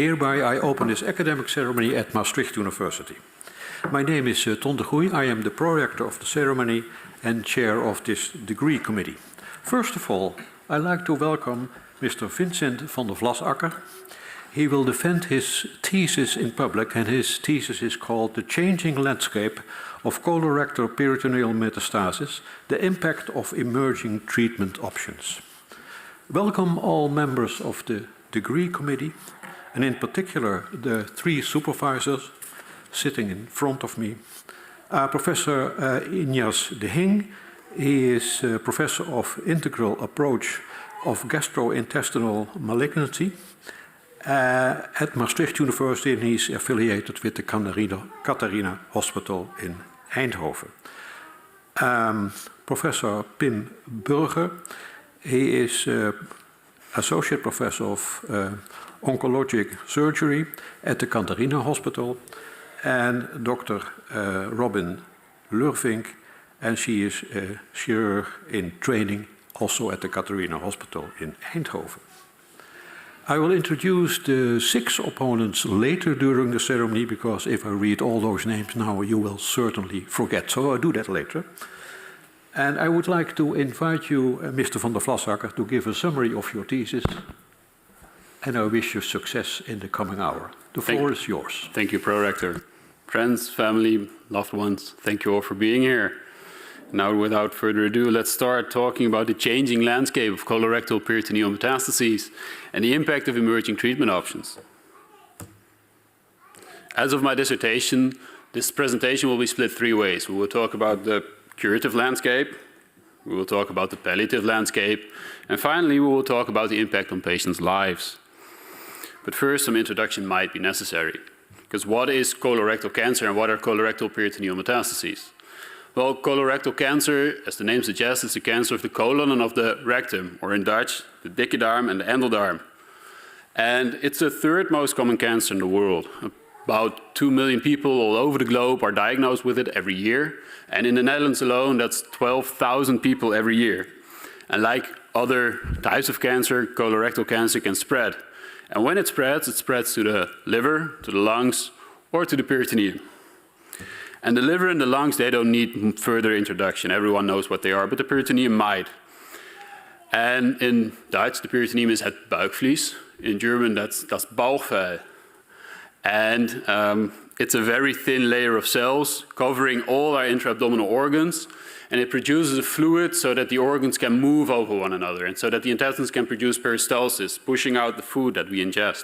Hereby I open this academic ceremony at Maastricht University. My name is Ton de Goey. I am the prorector of the ceremony and chair of this degree committee. First of all, I'd like to welcome Mr. Vincent van der Vlasakker. He will defend his thesis in public, and his thesis is called The Changing Landscape of Colorectal Peritoneal Metastases, the Impact of Emerging Treatment Options. Welcome all members of the degree committee, and in particular the three supervisors sitting in front of me. Professor Ignaz de Hing, he is professor of integral approach of gastrointestinal malignancy at Maastricht University, and he's affiliated with the Catharina Hospital in Eindhoven. Professor Pim Burger, he is associate professor of oncologic surgery at the Catharina Hospital, and Dr. Robin Lurvink, and she is a chirurg in training also at the Catharina Hospital in Eindhoven. I will introduce the 6 opponents later during the ceremony, because if I read all those names now, you will certainly forget. So I'll do that later. And I would like to invite you, Mr. van der Vlasakker, to give a summary of your thesis. And I wish you success in the coming hour. The floor is yours. Thank you, Prorector. Friends, family, loved ones, thank you all for being here. Now, without further ado, let's start talking about the changing landscape of colorectal peritoneal metastases and the impact of emerging treatment options. As of my dissertation, this presentation will be split 3 ways. We will talk about the curative landscape, we will talk about the palliative landscape, and finally we will talk about the impact on patients' lives. But first, some introduction might be necessary. Because what is colorectal cancer and what are colorectal peritoneal metastases? Well, colorectal cancer, as the name suggests, is the cancer of the colon and of the rectum, or in Dutch, the dikke darm and the endeldarm. And it's the 3rd most common cancer in the world. About 2 million people all over the globe are diagnosed with it every year. And in the Netherlands alone, that's 12,000 people every year. And like other types of cancer, colorectal cancer can spread. And when it spreads to the liver, to the lungs, or to the peritoneum. And the liver and the lungs, they don't need further introduction. Everyone knows what they are, but the peritoneum might. And in Dutch, the peritoneum is het buikvlies. In German, that's das Bauchfell. And it's a very thin layer of cells covering all our intra-abdominal organs. And it produces a fluid so that the organs can move over one another, and so that the intestines can produce peristalsis, pushing out the food that we ingest.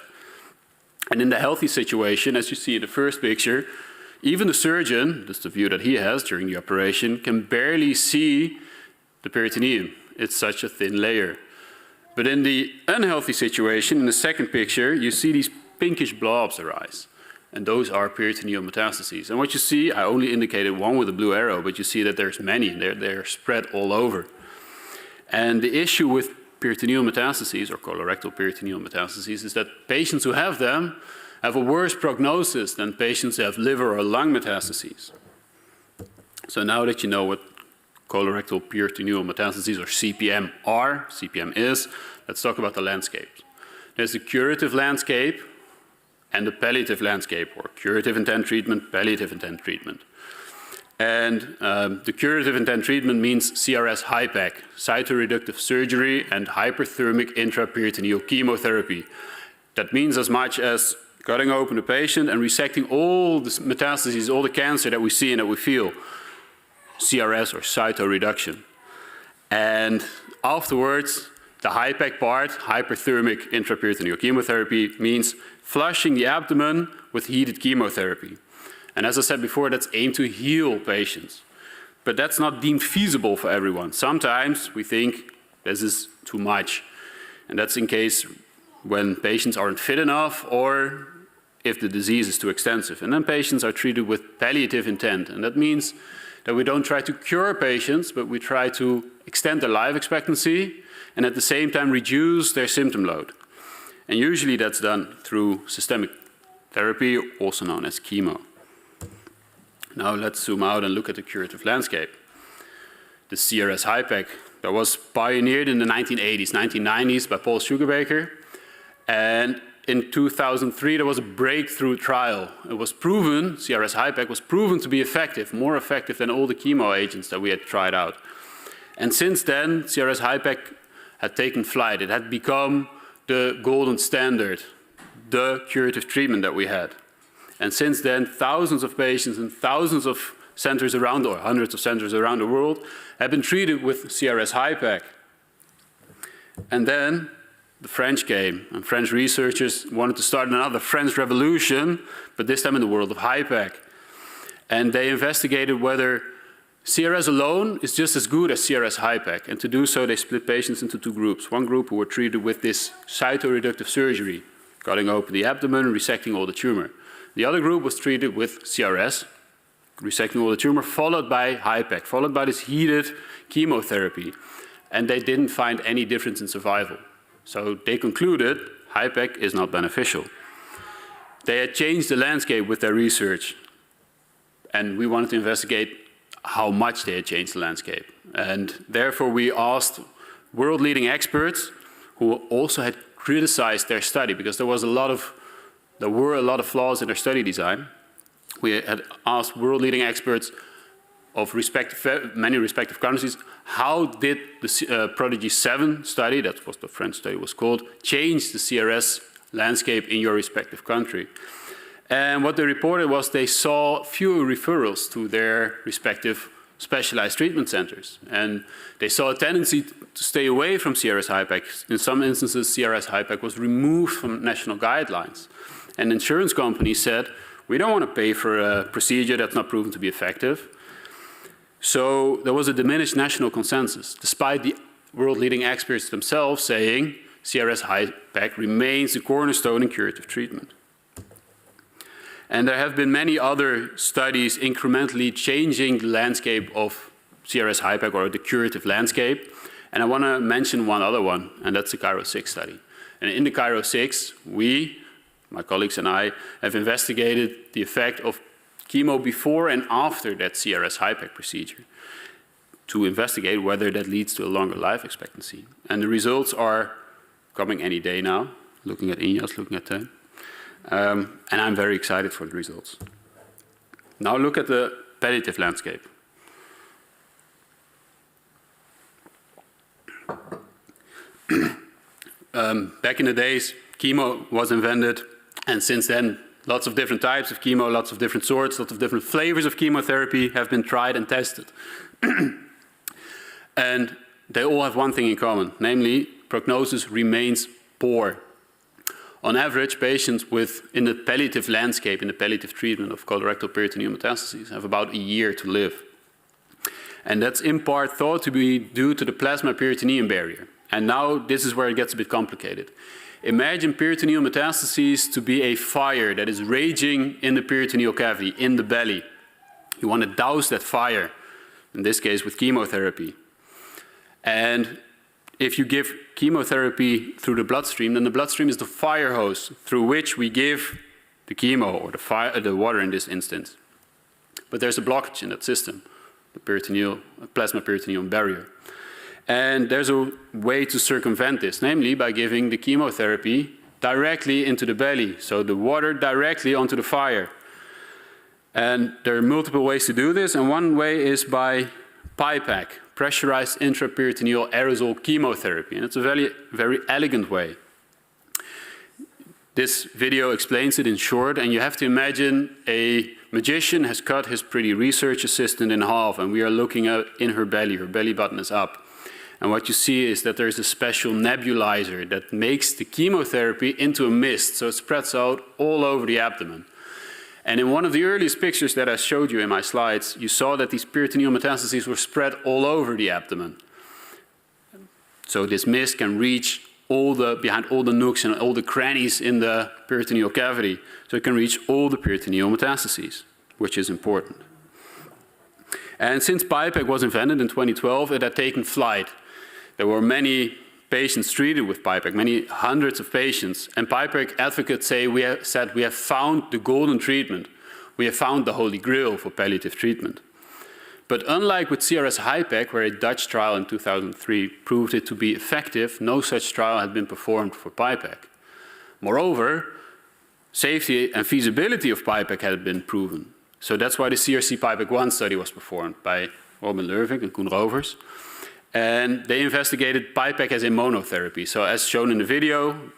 And in the healthy situation, as you see in the first picture, even the surgeon, that's the view that he has during the operation, can barely see the peritoneum. It's such a thin layer. But in the unhealthy situation, in the second picture, you see these pinkish blobs arise. And those are peritoneal metastases. And what you see, I only indicated one with a blue arrow, but you see that there's many, and they're spread all over. And the issue with peritoneal metastases, or colorectal peritoneal metastases, is that patients who have them have a worse prognosis than patients who have liver or lung metastases. So now that you know what colorectal peritoneal metastases, or CPM, are, CPM is, let's talk about the landscapes. There's the curative landscape and the palliative landscape, or curative intent treatment, palliative intent treatment. And the curative intent treatment means CRS HIPEC, cytoreductive surgery and hyperthermic intraperitoneal chemotherapy. That means as much as cutting open the patient and resecting all the metastases, all the cancer that we see and that we feel. CRS, or cytoreduction. And afterwards, the HIPEC part, hyperthermic intraperitoneal chemotherapy, means flushing the abdomen with heated chemotherapy. And as I said before, that's aimed to heal patients. But that's not deemed feasible for everyone. Sometimes we think this is too much. And that's in case when patients aren't fit enough, or if the disease is too extensive. And then patients are treated with palliative intent. And that means that we don't try to cure patients, but we try to extend their life expectancy and at the same time reduce their symptom load. And usually that's done through systemic therapy, also known as chemo. Now let's zoom out and look at the curative landscape. The CRS HIPEC that was pioneered in the 1980s, 1990s by Paul Sugarbaker. And in 2003, there was a breakthrough trial. It was proven, CRS HIPEC was proven to be effective, more effective than all the chemo agents that we had tried out. And since then, CRS HIPEC had taken flight. It had become the golden standard, the curative treatment that we had. And since then, thousands of patients and thousands of centers around, or hundreds of centers around the world, have been treated with CRS HIPEC. And then the French came, and French researchers wanted to start another French revolution, but this time in the world of HIPEC. And they investigated whether CRS alone is just as good as CRS HIPEC. And to do so, they split patients into two groups. One group who were treated with this cytoreductive surgery, cutting open the abdomen, resecting all the tumor. The other group was treated with CRS, resecting all the tumor, followed by HIPEC, followed by this heated chemotherapy. And they didn't find any difference in survival. So they concluded HIPEC is not beneficial. They had changed the landscape with their research. And we wanted to investigate how much they had changed the landscape. And therefore we asked world-leading experts who also had criticized their study, because there were a lot of flaws in their study design. We had asked world-leading experts of many respective countries, how did the Prodigy 7 study, that's what the French study was called, change the CRS landscape in your respective country? And what they reported was they saw fewer referrals to their respective specialized treatment centers. And they saw a tendency to stay away from CRS HIPEC. In some instances, CRS HIPEC was removed from national guidelines. And insurance companies said, we don't want to pay for a procedure that's not proven to be effective. So there was a diminished national consensus, despite the world-leading experts themselves saying CRS HIPEC remains the cornerstone in curative treatment. And there have been many other studies incrementally changing the landscape of CRS HIPEC, or the curative landscape. And I want to mention one other one, and that's the Cairo 6 study. And in the Cairo 6, my colleagues and I, have investigated the effect of chemo before and after that CRS HIPEC procedure to investigate whether that leads to a longer life expectancy. And the results are coming any day now, looking at Inyas, looking at Teun. And I'm very excited for the results. Now look at the palliative landscape. Back in the days, chemo was invented, and since then, lots of different types of chemo, lots of different sorts, lots of different flavors of chemotherapy have been tried and tested. And they all have one thing in common, namely, prognosis remains poor. On average, patients in the palliative landscape, in the palliative treatment of colorectal peritoneal metastases, have about a year to live. And that's in part thought to be due to the plasma-peritoneum barrier. And now this is where it gets a bit complicated. Imagine peritoneal metastases to be a fire that is raging in the peritoneal cavity, in the belly. You want to douse that fire, in this case with chemotherapy. And if you give chemotherapy through the bloodstream, then the bloodstream is the fire hose through which we give the chemo, or the water in this instance. But there's a blockage in that system, the plasma-peritoneum barrier. And there's a way to circumvent this, namely by giving the chemotherapy directly into the belly, so the water directly onto the fire. And there are multiple ways to do this, and one way is by PIPAC, pressurized intraperitoneal aerosol chemotherapy, and it's a very, very elegant way. This video explains it in short, and you have to imagine a magician has cut his pretty research assistant in half, and we are looking in her belly button is up. And what you see is that there's a special nebulizer that makes the chemotherapy into a mist, so it spreads out all over the abdomen. And in one of the earliest pictures that I showed you in my slides, you saw that these peritoneal metastases were spread all over the abdomen. So this mist can reach behind all the nooks and all the crannies in the peritoneal cavity. So it can reach all the peritoneal metastases, which is important. And since PIPAC was invented in 2012, it had taken flight. There were many patients treated with PIPAC, many hundreds of patients. And PIPAC advocates say we have found the golden treatment. We have found the holy grail for palliative treatment. But unlike with CRS HIPEC, where a Dutch trial in 2003 proved it to be effective, no such trial had been performed for PIPAC. Moreover, safety and feasibility of PIPEC had been proven. So that's why the CRC PIPEC-1 study was performed by Robin Leurvink and Koen Rovers. And they investigated PIPEC as a monotherapy. So as shown in the video,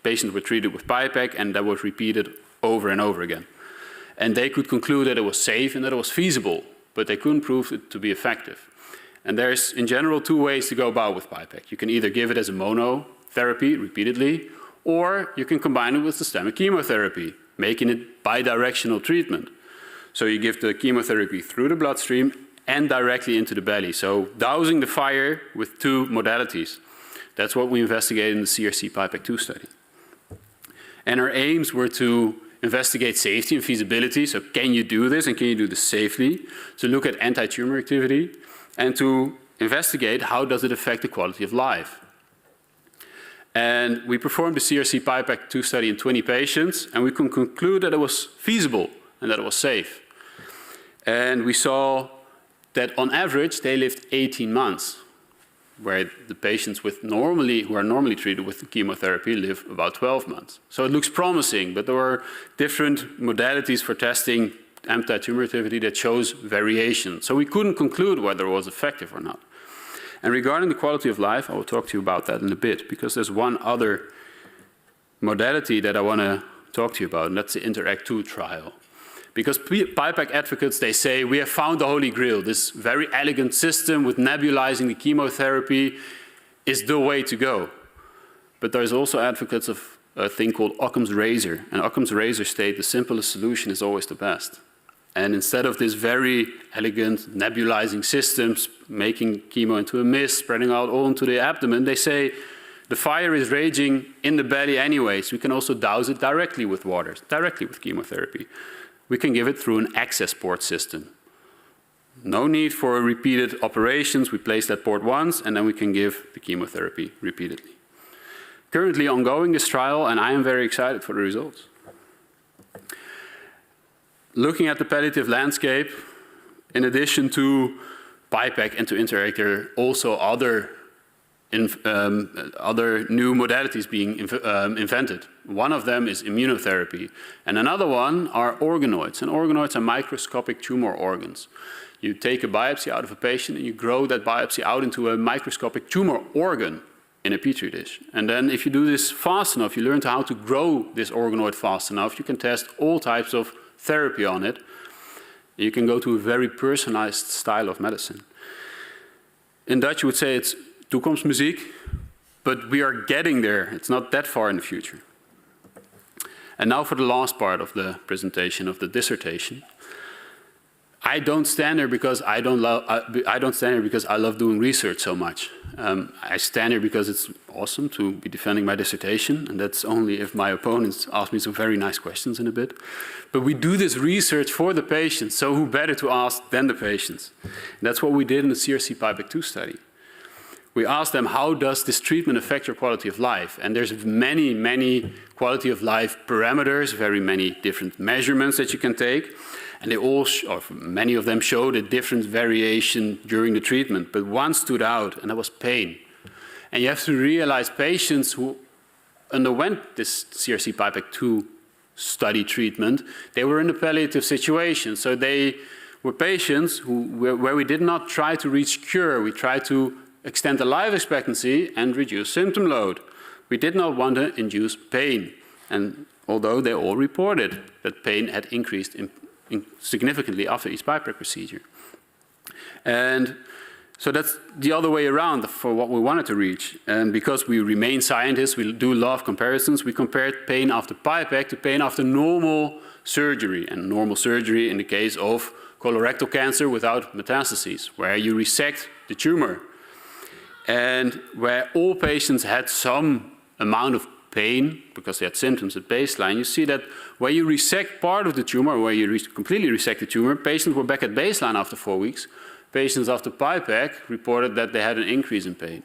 patients were treated with PIPEC, and that was repeated over and over again. And they could conclude that it was safe and that it was feasible, but they couldn't prove it to be effective. And there's, in general, two ways to go about with PIPEC. You can either give it as a monotherapy repeatedly, or you can combine it with systemic chemotherapy, making it bidirectional treatment. So you give the chemotherapy through the bloodstream and directly into the belly. So dousing the fire with two modalities. That's what we investigated in the CRC PIPEC-2 study. And our aims were to investigate safety and feasibility. So can you do this and can you do this safely? To look at anti-tumor activity and to investigate how does it affect the quality of life. And we performed the CRC PIPEC-2 study in 20 patients, and we can conclude that it was feasible and that it was safe. And we saw that on average they lived 18 months, where the patients who are normally treated with chemotherapy live about 12 months. So it looks promising, but there were different modalities for testing anti-tumor activity that shows variation. So we couldn't conclude whether it was effective or not. And regarding the quality of life, I will talk to you about that in a bit, because there's one other modality that I want to talk to you about, and that's the INTERACT-2 trial. Because PIPEC advocates, they say, we have found the holy grail. This very elegant system with nebulizing the chemotherapy is the way to go. But there's also advocates of a thing called Occam's razor. And Occam's razor state the simplest solution is always the best. And instead of this very elegant nebulizing systems, making chemo into a mist, spreading out all into the abdomen, they say the fire is raging in the belly anyways. We can also douse it directly with water, directly with chemotherapy. We can give it through an access port system. No need for repeated operations. We place that port once, and then we can give the chemotherapy repeatedly. Currently ongoing this trial, and I am very excited for the results. Looking at the palliative landscape, in addition to PIPEC and to INTERACT, there are also other new modalities being invented. One of them is immunotherapy, and another one are organoids. And organoids are microscopic tumor organs. You take a biopsy out of a patient and you grow that biopsy out into a microscopic tumor organ in a petri dish. And then if you do this fast enough, you learn how to grow this organoid fast enough, you can test all types of therapy on it. You can go to a very personalized style of medicine. In Dutch, you would say it's toekomstmuziek, but we are getting there. It's not that far in the future. And now for the last part of the presentation, of the dissertation. I don't stand here because I love doing research so much. I stand here because it's awesome to be defending my dissertation, and that's only if my opponents ask me some very nice questions in a bit. But we do this research for the patients, so who better to ask than the patients? And that's what we did in the CRC PIPEC-2 study. We asked them, how does this treatment affect your quality of life? And there's many, many quality of life parameters, very many different measurements that you can take. And they all, or many of them showed a different variation during the treatment, but one stood out, and that was pain. And you have to realize patients who underwent this CRC PIPEC-2 study treatment, they were in a palliative situation. So they were patients where we did not try to reach cure, we tried to extend the life expectancy and reduce symptom load. We did not want to induce pain. And although they all reported that pain had increased significantly after each PIPEC procedure. And so that's the other way around for what we wanted to reach. And because we remain scientists, we do love comparisons, we compared pain after PIPEC to pain after normal surgery. And normal surgery in the case of colorectal cancer without metastases, where you resect the tumor. And where all patients had some amount of pain because they had symptoms at baseline, you see that where you resect part of the tumor, where you completely resect the tumor, patients were back at baseline after 4 weeks. Patients after PIPEC reported that they had an increase in pain.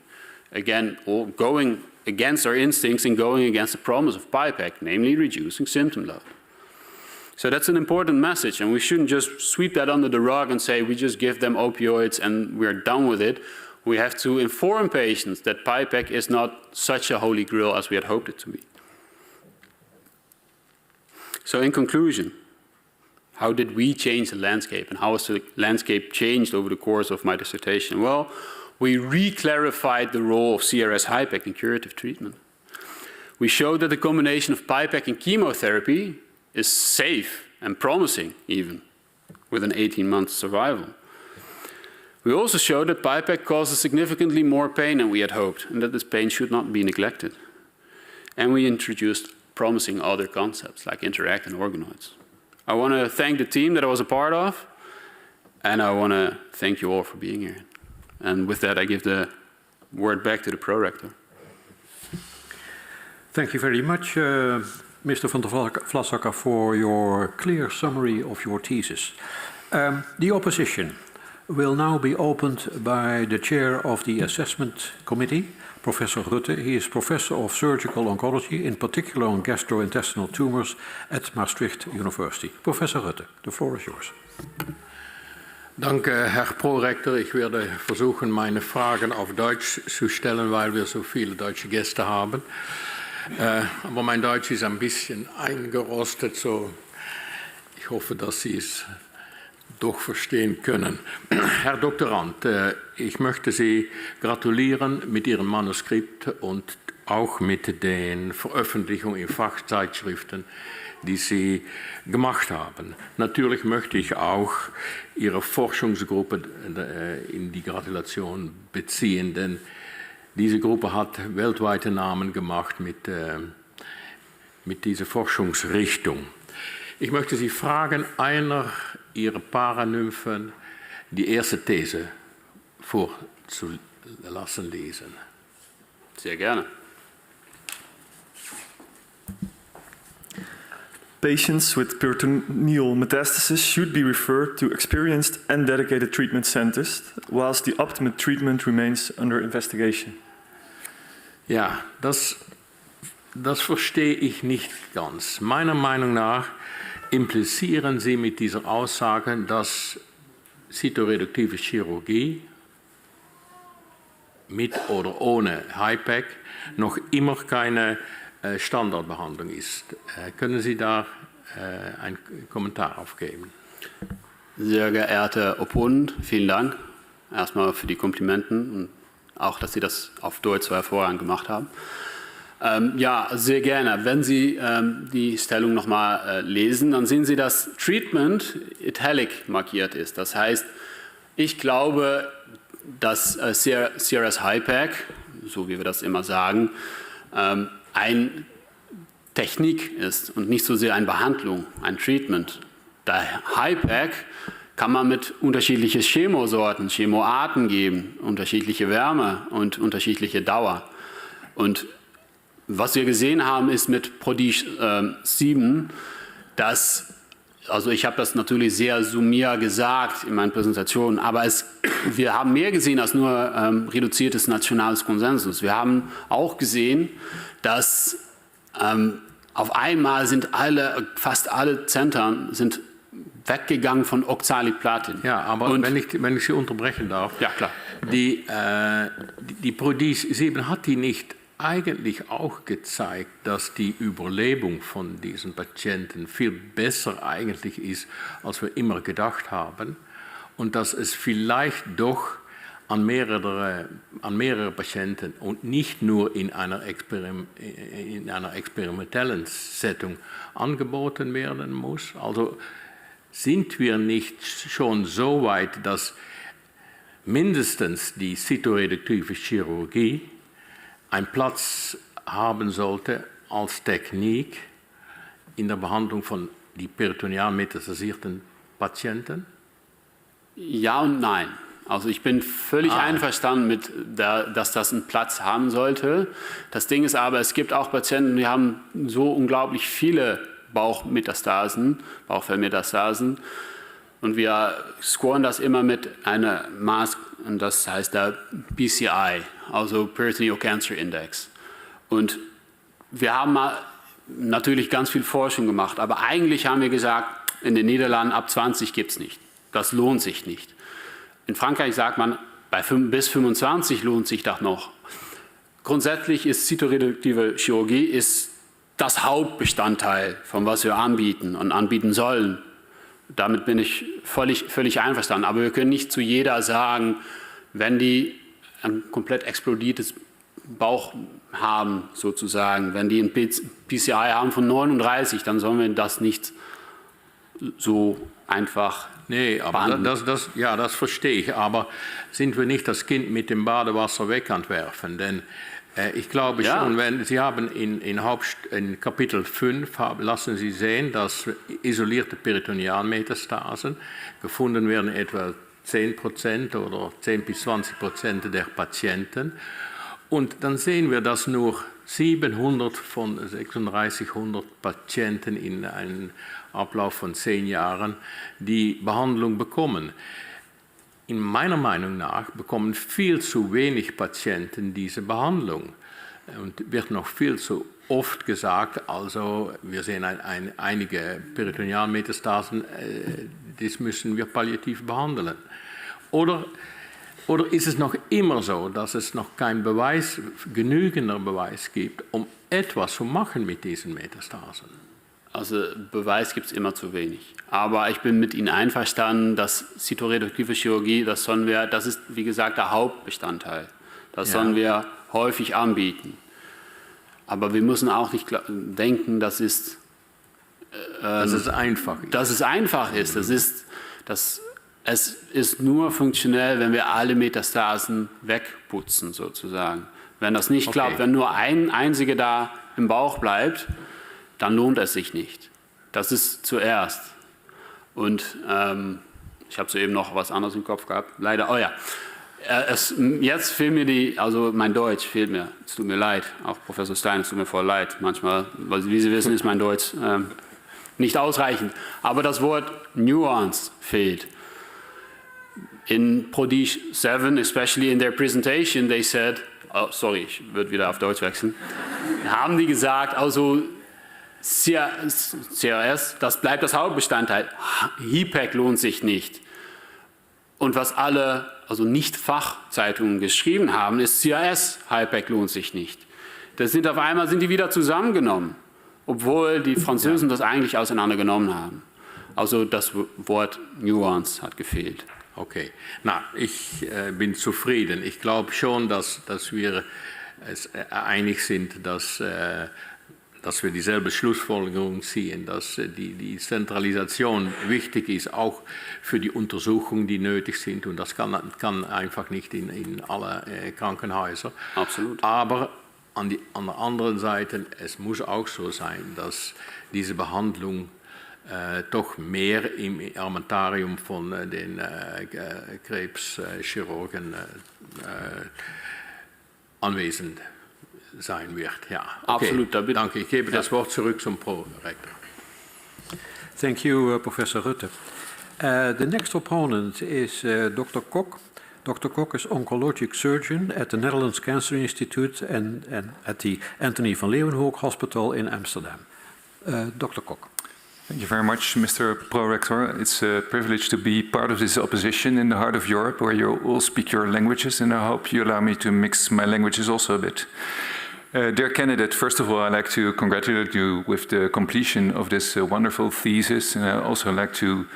Again, all going against our instincts and going against the promise of PIPEC, namely reducing symptom load. So that's an important message, and we shouldn't just sweep that under the rug and say we just give them opioids and we're done with it. We have to inform patients that PIPEC is not such a holy grail as we had hoped it to be. So in conclusion, how did we change the landscape and how has the landscape changed over the course of my dissertation? Well, we re-clarified the role of CRS HIPEC in curative treatment. We showed that the combination of PIPEC and chemotherapy is safe and promising even, with an 18-month survival. We also showed that PIPEC causes significantly more pain than we had hoped, and that this pain should not be neglected. And we introduced promising other concepts like interact and organoids. I want to thank the team that I was a part of, and I want to thank you all for being here. And with that, I give the word back to the pro-rector. Thank you very much, Mr. van der Vlasakker, for your clear summary of your thesis. The opposition will now be opened by the chair of the assessment committee, Professor Rutte. He is professor of surgical oncology, in particular on gastrointestinal tumors at Maastricht University. Professor Rutte, the floor is yours. Danke, Herr Prorektor. Ich werde versuchen, meine Fragen auf Deutsch zu stellen, weil wir so viele deutsche Gäste haben. Aber mein Deutsch ist ein bisschen eingerostet, so ich hoffe, dass Sie es doch verstehen können. Herr Doktorand, ich möchte Sie gratulieren mit Ihrem Manuskript und auch mit den Veröffentlichungen in Fachzeitschriften, die Sie gemacht haben. Natürlich möchte ich auch Ihre Forschungsgruppe in die Gratulation beziehen, denn diese Gruppe hat weltweite Namen gemacht mit dieser Forschungsrichtung. Ich möchte Sie fragen, einer Ihrer Paranymphen die erste These vorzulassen lesen. Sehr gerne. Patients with peritoneal metastases should be referred to experienced and dedicated treatment centers, whilst the optimal treatment remains under investigation. Ja, das verstehe ich nicht ganz. Meiner Meinung nach implizieren Sie mit dieser Aussage, dass cytoreduktive Chirurgie mit oder ohne HIPEC noch immer keine Standardbehandlung ist. Können Sie da einen Kommentar aufgeben? Sehr geehrter Opponent, vielen Dank erstmal für die Komplimenten und auch, dass Sie das auf Deutsch so hervorragend gemacht haben. Ja, sehr gerne. Wenn Sie die Stellung nochmal lesen, dann sehen Sie, dass Treatment italic markiert ist. Das heißt, ich glaube, dass CRS HIPEC, so wie wir das immer sagen, eine Technik ist und nicht so sehr eine Behandlung, ein Treatment. Der HIPEC kann man mit unterschiedlichen Chemosorten, Chemoarten geben, unterschiedliche Wärme und unterschiedliche Dauer. Und was wir gesehen haben, ist mit Prodige 7, dass, also ich habe das natürlich sehr summiert gesagt in meinen Präsentationen, aber wir haben mehr gesehen als nur reduziertes nationales Konsensus. Wir haben auch gesehen, dass auf einmal sind fast alle Zentren sind weggegangen von Oxaliplatin. Ja, aber wenn ich Sie unterbrechen darf. Ja, klar. Die Prodige 7 hat die nicht eigentlich auch gezeigt, dass die Überlebung von diesen Patienten viel besser eigentlich ist, als wir immer gedacht haben, und dass es vielleicht doch an mehrere Patienten und nicht nur in einer experimentellen Setting angeboten werden muss. Also sind wir nicht schon so weit, dass mindestens die cytoreduktive Chirurgie einen Platz haben sollte als Technik in der Behandlung von die peritoneal metastasierten Patienten? Ja und nein. Also ich bin völlig einverstanden mit, dass das einen Platz haben sollte. Das Ding ist aber, es gibt auch Patienten, die haben so unglaublich viele Bauchfellmetastasen. Und wir scoren das immer mit einer Maß, und das heißt der BCI, also Peritoneal Cancer Index. Und wir haben natürlich ganz viel Forschung gemacht, aber eigentlich haben wir gesagt, in den Niederlanden ab 20 gibt es nicht. Das lohnt sich nicht. In Frankreich sagt man, bis 25 lohnt sich das noch. Grundsätzlich ist cytoreduktive Chirurgie das Hauptbestandteil von was wir anbieten und anbieten sollen. Damit bin ich völlig einverstanden. Aber wir können nicht zu jeder sagen, wenn die ein komplett explodiertes Bauch haben, sozusagen, wenn die ein PCI haben von 39, dann sollen wir das nicht so einfach aber das verstehe ich. Aber sind wir nicht das Kind mit dem Badewasser wegwerfen? Denn ich glaube schon, wenn Sie haben in Kapitel 5 lassen Sie sehen, dass isolierte Peritonealmetastasen gefunden werden, etwa 10% oder 10 bis 20% der Patienten. Und dann sehen wir, dass nur 700 von 3600 Patienten in einem Ablauf von 10 Jahren die Behandlung bekommen. In meiner Meinung nach bekommen viel zu wenig Patienten diese Behandlung. Und wird noch viel zu oft gesagt, also wir sehen einige Peritonealmetastasen, das müssen wir palliativ behandeln. Oder ist es noch immer so, dass es noch kein genügender Beweis gibt, um etwas zu machen mit diesen Metastasen? Also Beweis gibt es immer zu wenig. Aber ich bin mit Ihnen einverstanden, dass zytoreduktive Chirurgie, das ist wie gesagt der Hauptbestandteil. Das sollen wir häufig anbieten. Aber wir müssen auch nicht denken, dass es einfach ist. Dass es einfach ist. Es ist nur funktionell, wenn wir alle Metastasen wegputzen, sozusagen. Wenn das nicht klappt, wenn nur ein einziger da im Bauch bleibt, dann lohnt es sich nicht. Das ist zuerst. Und ich habe soeben noch was anderes im Kopf gehabt. Leider, jetzt fehlt mir mein Deutsch fehlt mir. Es tut mir leid, auch Professor Stein, es tut mir voll leid. Manchmal, wie Sie wissen, ist mein Deutsch nicht ausreichend. Aber das Wort Nuance fehlt. In Prodige 7, especially in their presentation, they said, ich würde wieder auf Deutsch wechseln, haben die gesagt, also CRS, das bleibt das Hauptbestandteil. HIPEC lohnt sich nicht. Und was alle, also Nicht-Fachzeitungen geschrieben haben, ist CRS, HIPEC lohnt sich nicht. Auf einmal sind die wieder zusammengenommen, obwohl die Franzosen das eigentlich auseinandergenommen haben. Also das Wort Nuance hat gefehlt. Okay, ich bin zufrieden. Ich glaube schon, dass wir einig sind, dass wir dieselbe Schlussfolgerung ziehen, dass die Zentralisation wichtig ist, auch für die Untersuchungen, die nötig sind. Und das kann einfach nicht in alle Krankenhäuser. Absolut. Aber an der anderen Seite, es muss auch so sein, dass diese Behandlung doch mehr im Armamentarium von den Krebschirurgen anwesend sein wird. Ja, okay. Absolut. Danke. Ich gebe das Wort zurück zum Prorektor. Thank you, Professor Rutte. The next opponent is Dr. Kok. Dr. Kok is oncologic surgeon at the Netherlands Cancer Institute and at the Anthony van Leeuwenhoek Hospital in Amsterdam. Dr. Kok. Thank you very much, Mr. Prorector. It's a privilege to be part of this opposition in the heart of Europe, where you all speak your languages, and I hope you allow me to mix my languages also a bit. Dear candidate, first of all, I'd like to congratulate you with the completion of this wonderful thesis, and I'd also like to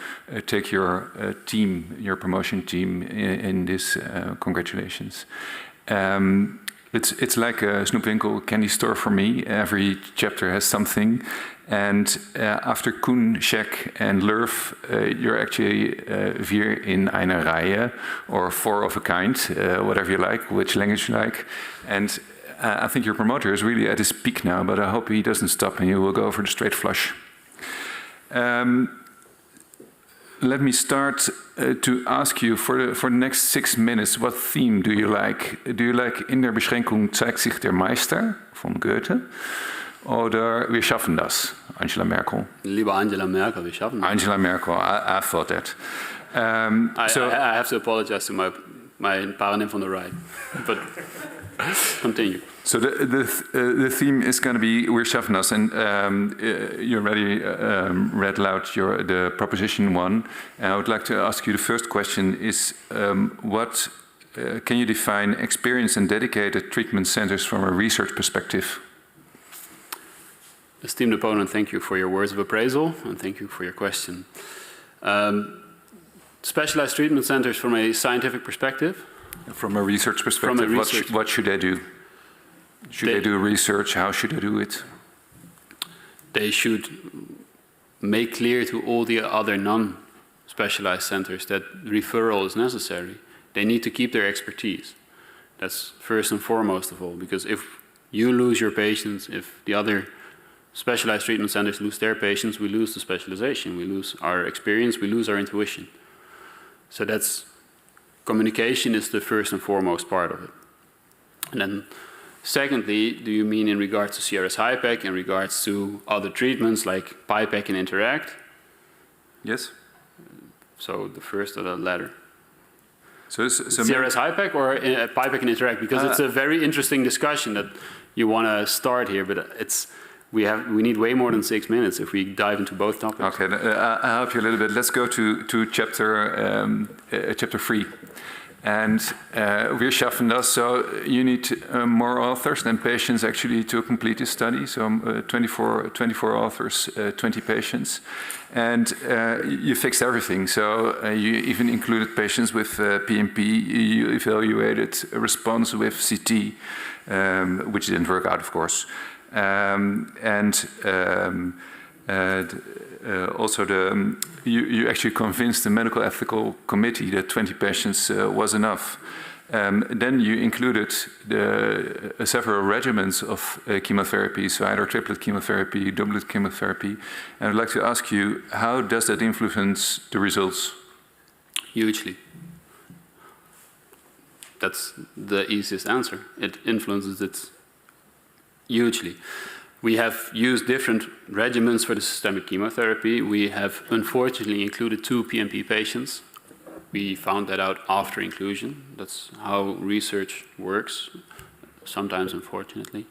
take your team, your promotion team, in this congratulations. It's like a snoepwinkel candy store for me. Every chapter has something. And after Koen, Scheck, and Lurf, you're actually vier in eine Reihe, or four of a kind, whatever you like, which language you like. And I think your promoter is really at his peak now, but I hope he doesn't stop and you will go for the straight flush. Let me start to ask you for the next 6 minutes, what theme do you like? Do you like In der Beschränkung zeigt sich der Meister von Goethe? Oder Wir schaffen das, Angela Merkel? Lieber Angela Merkel, wir schaffen das. Angela Merkel, I thought that. I have to apologize to my partner on the right, but continue. So the theme is going to be Wir schaffen das, and you already read aloud the proposition 1. And I would like to ask you, the first question is, what can you define experienced and dedicated treatment centers from a research perspective? Esteemed opponent, thank you for your words of appraisal, and thank you for your question. Specialized treatment centers from a scientific perspective? From a research perspective, what should they do? Should they do research? How should they do it? They should make clear to all the other non-specialized centers that referral is necessary. They need to keep their expertise. That's first and foremost of all, because if you lose your patients, if the other specialized treatment centers lose their patients, we lose the specialization, we lose our experience, we lose our intuition. So that's, communication is the first and foremost part of it. And then secondly, do you mean in regards to CRS-HIPEC, in regards to other treatments like PIPEC and Interact? Yes. So the first or the latter? So CRS-HIPEC or PIPEC and Interact? Because it's a very interesting discussion that you want to start here, but it's, we need way more than 6 minutes if we dive into both topics. Okay, I'll help you a little bit. Let's go to chapter 3. And we're schaffen das, so you need more authors than patients actually to complete this study. So 24 authors, 20 patients. And you fixed everything. So you even included patients with PMP. You evaluated a response with CT, which didn't work out, of course. Also, you actually convinced the medical ethical committee that 20 patients was enough. Then you included several regimens of chemotherapy, so either triplet chemotherapy, doublet chemotherapy. And I'd like to ask you, how does that influence the results? Hugely. That's the easiest answer. It influences it hugely. We have used different regimens for the systemic chemotherapy. We have unfortunately included 2 PMP patients. We found that out after inclusion. That's how research works, sometimes unfortunately.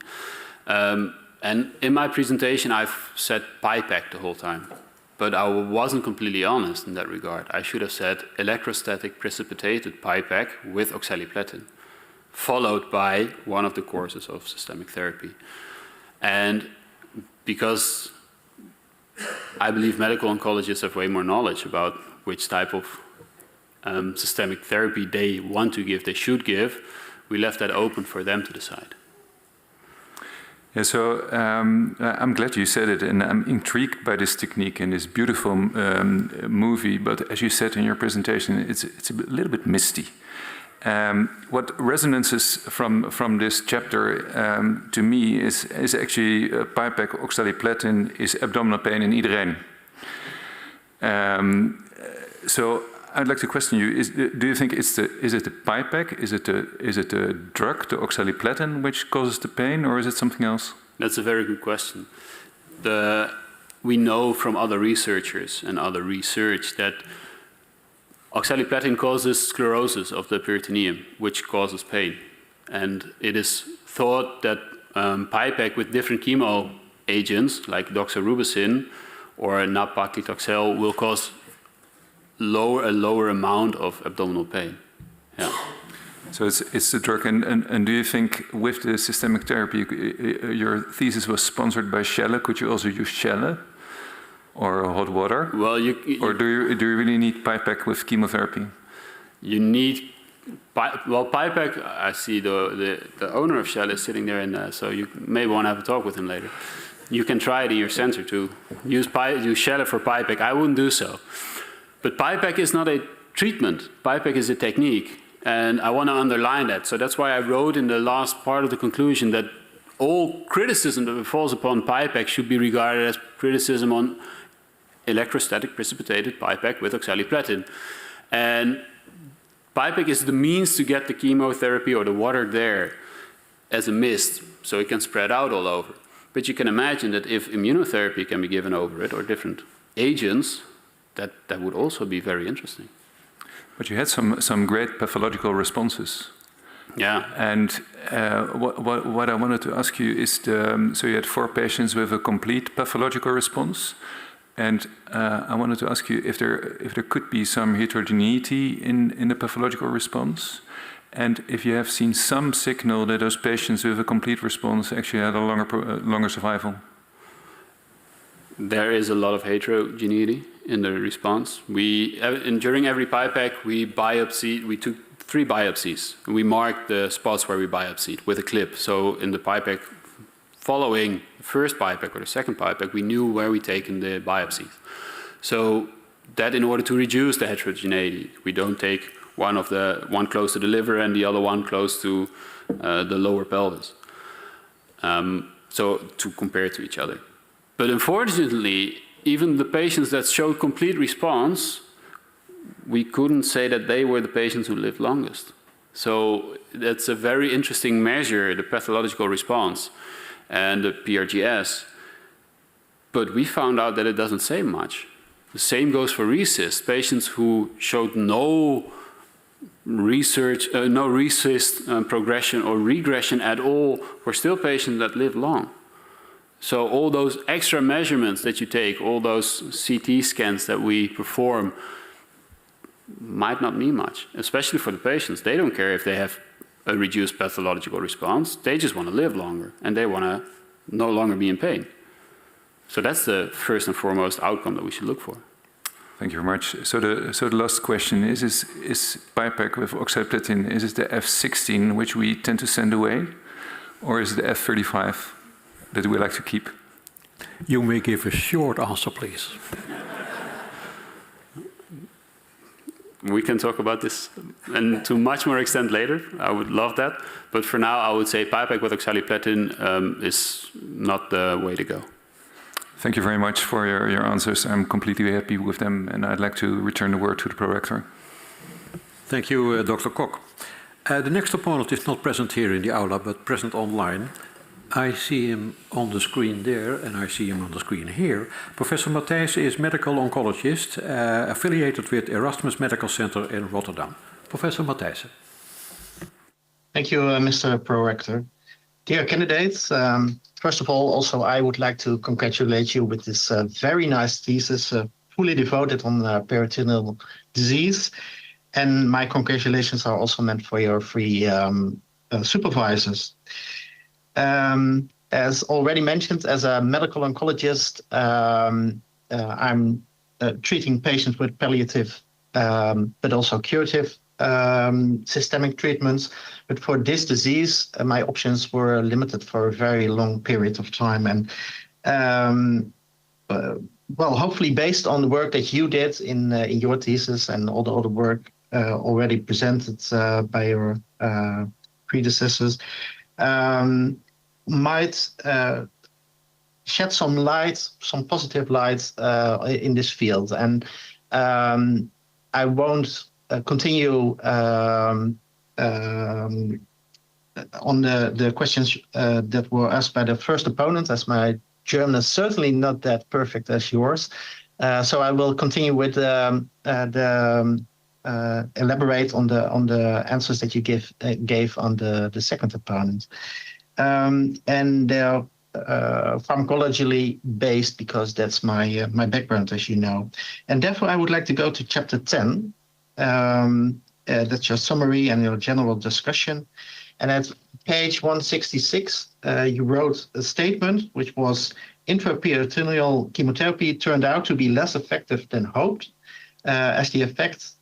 And in my presentation, I've said PIPEC the whole time, but I wasn't completely honest in that regard. I should have said electrostatic precipitated PIPEC with oxaliplatin, followed by one of the courses of systemic therapy. And because I believe medical oncologists have way more knowledge about which type of systemic therapy they want to give, they should give, we left that open for them to decide. Yeah, so I'm glad you said it, and I'm intrigued by this technique and this beautiful movie, but as you said in your presentation, it's a little bit misty. What resonances from this chapter to me is actually PIPEC oxaliplatin is abdominal pain in iedereen. So I'd like to question you: do you think is it the PIPEC, is it the drug, the oxaliplatin, which causes the pain, or is it something else? That's a very good question. We know from other researchers and other research that oxaliplatin causes sclerosis of the peritoneum, which causes pain. And it is thought that PIPEC with different chemo agents, like doxorubicin or nab-paclitaxel, will cause a lower amount of abdominal pain. Yeah. So it's the drug, and do you think with the systemic therapy, your thesis was sponsored by Shell, could you also use Shell? Or hot water? Well, or do you really need PIPEC with chemotherapy? You need, PIPEC, I see the owner of Shell is sitting there, and so you may want to have a talk with him later. You can try it in your center to use Shell for PIPEC. I wouldn't do so. But PIPEC is not a treatment. PIPEC is a technique, and I want to underline that. So that's why I wrote in the last part of the conclusion that all criticism that falls upon PIPEC should be regarded as criticism on electrostatic precipitated PIPEC with oxaliplatin. And PIPEC is the means to get the chemotherapy or the water there as a mist, so it can spread out all over. But you can imagine that if immunotherapy can be given over it, or different agents, that would also be very interesting. But you had some great pathological responses. Yeah. And what I wanted to ask you is, so you had 4 patients with a complete pathological response. And I wanted to ask you if there could be some heterogeneity in the pathological response, and if you have seen some signal that those patients with a complete response actually had a longer survival. there is a lot of heterogeneity in the response. During every PIPEC, we took 3 biopsies. And we marked the spots where we biopsied with a clip. So in the PIPEC, following the first PIPEC or the second PIPEC, we knew where we'd taken the biopsies. So that in order to reduce the heterogeneity, we don't take one close to the liver and the other one close to the lower pelvis. So to compare to each other. But unfortunately, even the patients that showed complete response, we couldn't say that they were the patients who lived longest. So that's a very interesting measure, the pathological response and the PRGS. But we found out that it doesn't say much. The same goes for RECIST. Patients who showed no RECIST progression or regression at all were still patients that lived long. So all those extra measurements that you take, all those CT scans that we perform, might not mean much, especially for the patients. They don't care if they have a reduced pathological response. They just want to live longer, and they want to no longer be in pain. So that's the first and foremost outcome that we should look for. Thank you very much. So the last question is PIPEC with oxaliplatin, is it the F16 which we tend to send away, or is it the F35 that we like to keep? You may give a short answer, please. We can talk about this and to much more extent later. I would love that. But for now, I would say PIPEC with oxaliplatin is not the way to go. Thank you very much for your answers. I'm completely happy with them, and I'd like to return the word to the prorector. Thank you, Dr. Kok. The next opponent is not present here in the aula, but present online. I see him on the screen there, and I see him on the screen here. Professor Matthijssen is medical oncologist affiliated with Erasmus Medical Center in Rotterdam. Professor Matthijssen. Thank you, Mr. Prorector. Dear candidates, first of all, also I would like to congratulate you with this very nice thesis, fully devoted on peritoneal disease. And my congratulations are also meant for your 3 supervisors. As already mentioned, as a medical oncologist, I'm treating patients with palliative but also curative systemic treatments. But for this disease, my options were limited for a very long period of time. And well, hopefully based on the work that you did in your thesis and all the other work already presented by your predecessors, might shed some light, some positive light in this field. And I won't continue on the questions that were asked by the first opponent, as my German is certainly not that perfect as yours. So I will continue with elaborate on the answers that you gave on the second opponent. And they're pharmacologically based because that's my background, as you know. And therefore, I would like to go to chapter 10. That's your summary and your general discussion. And at page 166, you wrote a statement which was intraperitoneal chemotherapy turned out to be less effective than hoped, as the effect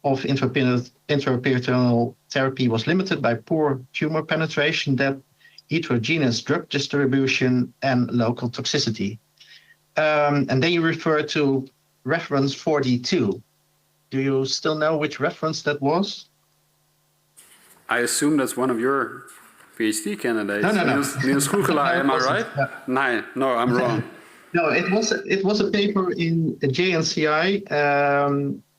of intraperitoneal therapy was limited by poor tumor penetration, that heterogeneous drug distribution and local toxicity. And then you refer to reference 42. Do you still know which reference that was? I assume that's one of your PhD candidates. No. Niels Goekelaar, am I right? No, I'm wrong. No, it was a paper in JNCI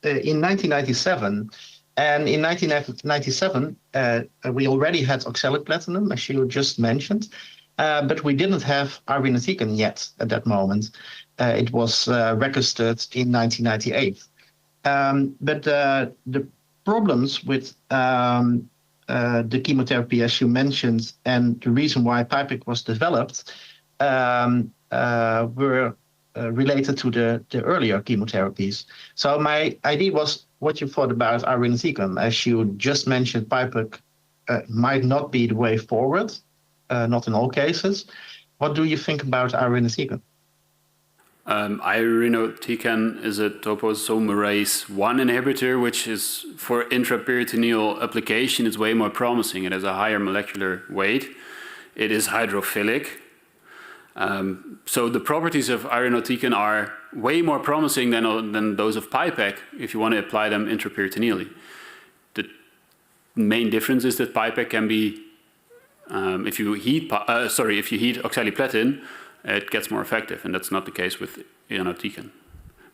in 1997. And in 1997, we already had oxaliplatin, as you just mentioned, but we didn't have irinotecan yet at that moment. It was registered in 1998. But the problems with the chemotherapy, as you mentioned, and the reason why PIPEC was developed were related to the earlier chemotherapies. So my idea was what you thought about irinotecan. As you just mentioned, PIPEC might not be the way forward, not in all cases. What do you think about irinotecan? Irinotecan is a topoisomerase 1 inhibitor, which is for intraperitoneal application. It's way more promising. It has a higher molecular weight. It is hydrophilic. So the properties of irinotecan are way more promising than those of PIPEC if you want to apply them intraperitoneally. The main difference is that PIPEC can be, if you heat oxaliplatin, it gets more effective, and that's not the case with irinotecan.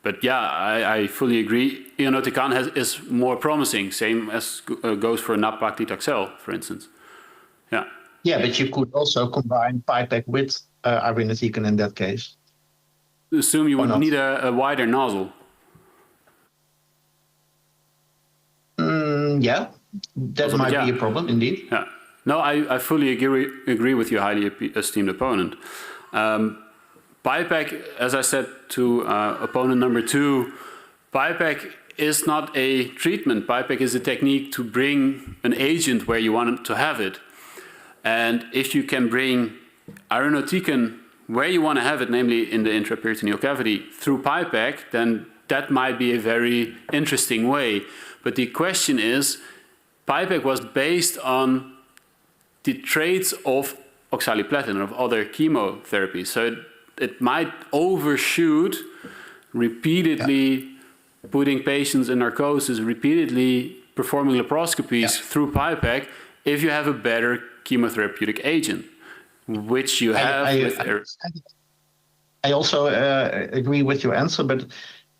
But yeah, I fully agree. Irinotecan is more promising, same as goes for nab-paclitaxel, for instance. Yeah. Yeah, but you could also combine PIPEC with irinotecan in that case. Assume you would need a wider nozzle. Yeah, that might be a problem indeed. Yeah. No, I fully agree with your highly esteemed opponent. PIPEC, as I said to opponent number 2, PIPEC is not a treatment. PIPEC is a technique to bring an agent where you want to have it. And if you can bring irinotecan where you want to have it, namely in the intraperitoneal cavity, through PIPEC, then that might be a very interesting way. But the question is, PIPEC was based on the traits of oxaliplatin, of other chemotherapies. So it might overshoot repeatedly putting patients in narcosis, repeatedly performing laparoscopies through PIPEC if you have a better chemotherapeutic agent, which you have I also agree with your answer, but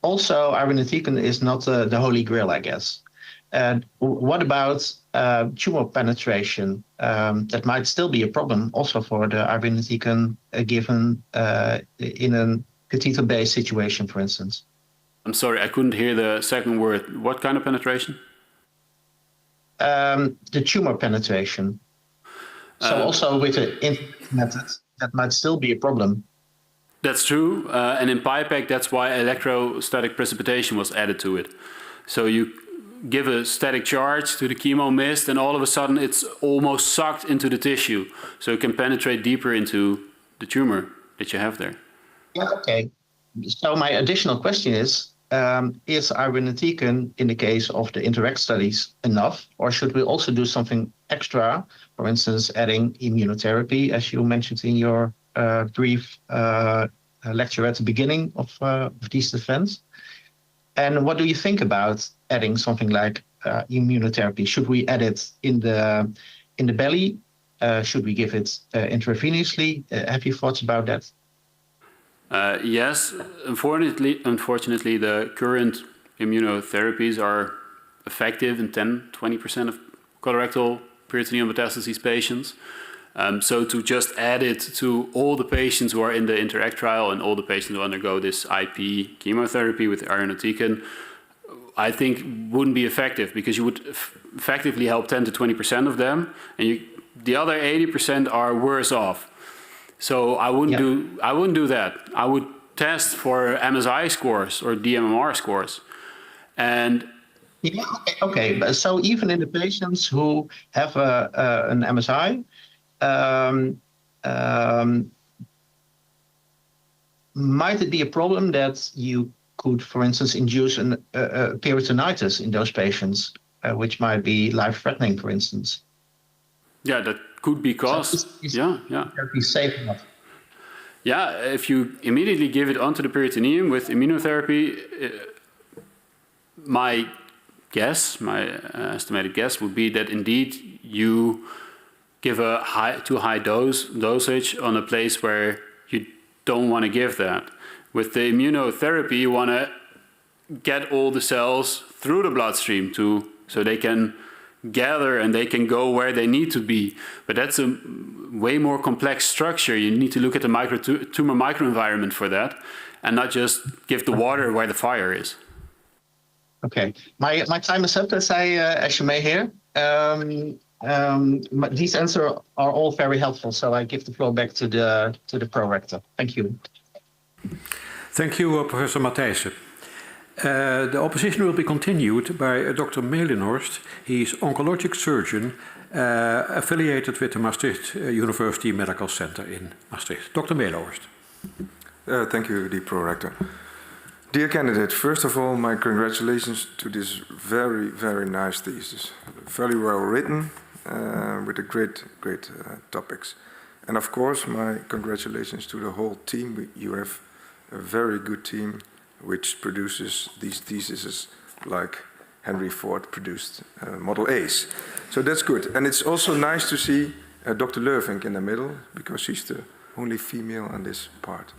also irinotecan is not the holy grail, I guess. And what about tumor penetration? That might still be a problem also for the irinotecan given in a catheter-based situation, for instance. I'm sorry, I couldn't hear the second word. What kind of penetration? The tumor penetration. So also with the method, that might still be a problem. That's true. And in PIPEC, that's why electrostatic precipitation was added to it. So you give a static charge to the chemo mist, and all of a sudden it's almost sucked into the tissue. So it can penetrate deeper into the tumor that you have there. Yeah, okay. So my additional question is irinotecan in the case of the INTERACT studies enough, or should we also do something extra, for instance, adding immunotherapy, as you mentioned in your brief lecture at the beginning of these events? And what do you think about adding something like immunotherapy? Should we add it in the belly? Should we give it intravenously? Have you thoughts about that? Yes, unfortunately, the current immunotherapies are effective in 10–20% of colorectal peritoneal metastases patients. So to just add it to all the patients who are in the INTERACT trial and all the patients who undergo this IP chemotherapy with irinotecan, I think wouldn't be effective, because you would effectively help 10–20% of them, and the other 80% are worse off. So I wouldn't do that. I would test for MSI scores or DMMR scores. And yeah, okay. So even in the patients who have an MSI, might it be a problem that you could, for instance, induce a peritonitis in those patients, which might be life-threatening, for instance? Yeah, that could be caused. So be safe enough. Yeah, if you immediately give it onto the peritoneum with immunotherapy, my estimated guess would be that indeed you give a too high dosage on a place where you don't want to give that. With the immunotherapy, you want to get all the cells through the bloodstream so they can gather and they can go where they need to be. But that's a way more complex structure. You need to look at the tumor microenvironment for that, and not just give the water where the fire is. Okay, my time is up, as you may hear. These answers are all very helpful, so I give the floor back to the pro-rector. Thank you. Thank you, Professor Matthijssen. The opposition will be continued by Dr. Melenhorst. He's oncologic surgeon affiliated with the Maastricht University Medical Center in Maastricht. Dr. Melenhorst. Thank you, the Pro-Rector. Dear candidate, first of all, my congratulations to this very, very nice thesis. Very well written, with a great topics. And of course, my congratulations to the whole team. You have a very good team which produces these theses like Henry Ford produced Model A's. So that's good. And it's also nice to see Dr. Leuvink in the middle, because she's the only female on this part.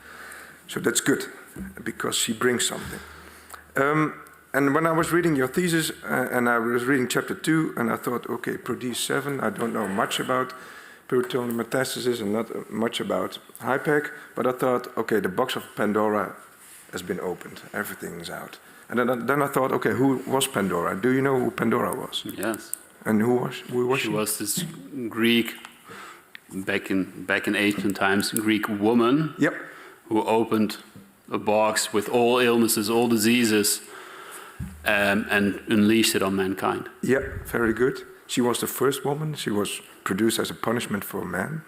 So that's good, because she brings something. And when I was reading your thesis, and I was reading chapter 2, and I thought, okay, PRODEUCE 7, I don't know much about peritoneal metastases and not much about HIPEC, but I thought, okay, the box of Pandora has been opened, everything is out. And then I thought, okay, who was Pandora? Do you know who Pandora was? Yes. And who was she? She was this Greek, back in ancient times, Greek woman. Yep. Who opened a box with all illnesses, all diseases, and unleashed it on mankind. Yeah, very good. She was the first woman. She was produced as a punishment for man.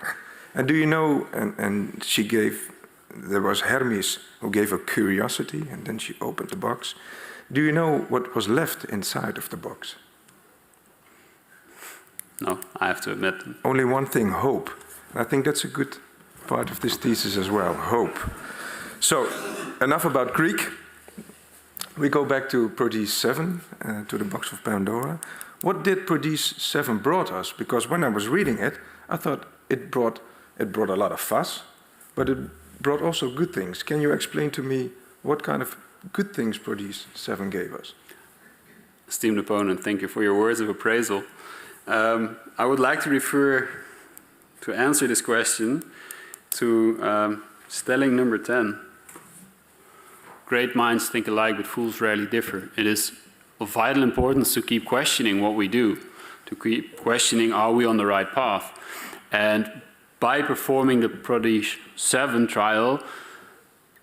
And do you know, and she gave, there was Hermes who gave her curiosity, and then she opened the box. Do you know what was left inside of the box? No, I have to admit. Only one thing, hope. And I think that's a good part of this thesis as well, hope. So, enough about Greek. We go back to PRODEUCE 7, to the box of Pandora. What did PRODEUCE 7 brought us? Because when I was reading it, I thought it brought a lot of fuss, but it brought also good things. Can you explain to me what kind of good things PRODEUCE 7 gave us? Esteemed opponent, thank you for your words of appraisal. I would like to refer, to answer this question, to stelling number 10. Great minds think alike, but fools rarely differ. It is of vital importance to keep questioning what we do, to keep questioning, are we on the right path? And by performing the PRODEUCE 7 trial,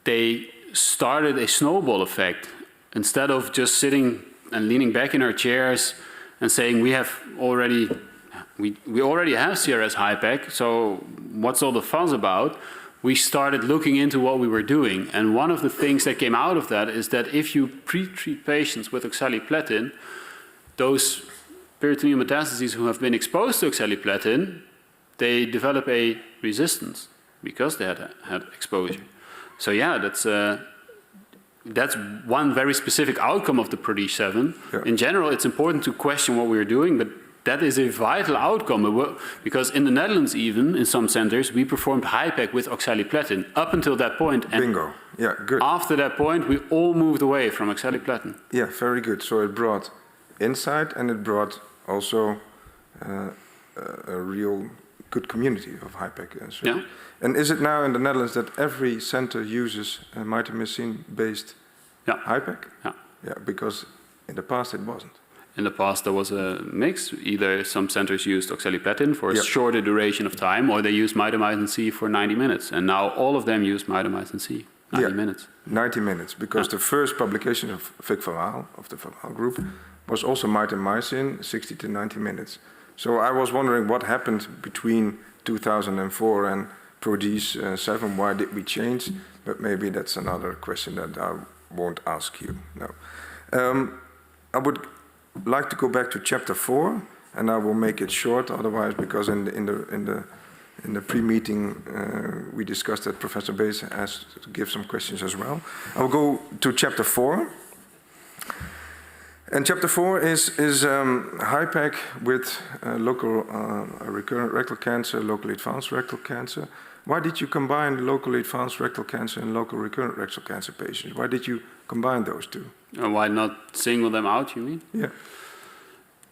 they started a snowball effect. Instead of just sitting and leaning back in our chairs and saying we already have CRS HIPEC, so what's all the fuss about? We started looking into what we were doing. And one of the things that came out of that is that if you pre-treat patients with oxaliplatin, those peritoneal metastases who have been exposed to oxaliplatin, they develop a resistance because they had exposure. So yeah, that's one very specific outcome of the PRODEUCE 7. Yeah. In general, it's important to question what we're doing, but that is a vital outcome, because in the Netherlands even, in some centers, we performed HIPEC with oxaliplatin up until that point. And bingo. Yeah, good. After that point, we all moved away from oxaliplatin. Yeah, very good. So it brought insight, and it brought also a real good community of HIPEC. So. Yeah. And is it now in the Netherlands that every center uses mitomycin-based HIPEC? Yeah. Yeah, because in the past it wasn't. In the past, there was a mix. Either some centers used oxaliplatin for a shorter duration of time, or they used mitomycin C for 90 minutes. And now all of them use mitomycin C, 90 minutes. 90 minutes, because the first publication of Vic van Waal, of the Van Waal group, was also mitomycin, 60 to 90 minutes. So I was wondering what happened between 2004 and PRODEUCE 7. Why did we change? But maybe that's another question that I won't ask you. No. I would like to go back to chapter 4, and I will make it short, otherwise, because in the pre-meeting we discussed that Professor Bees has to give some questions as well. I will go to chapter 4, and chapter 4 is HIPEC with local recurrent rectal cancer, locally advanced rectal cancer. Why did you combine locally advanced rectal cancer and local recurrent rectal cancer patients? Why did you combine those two? Why not single them out, you mean? Yeah.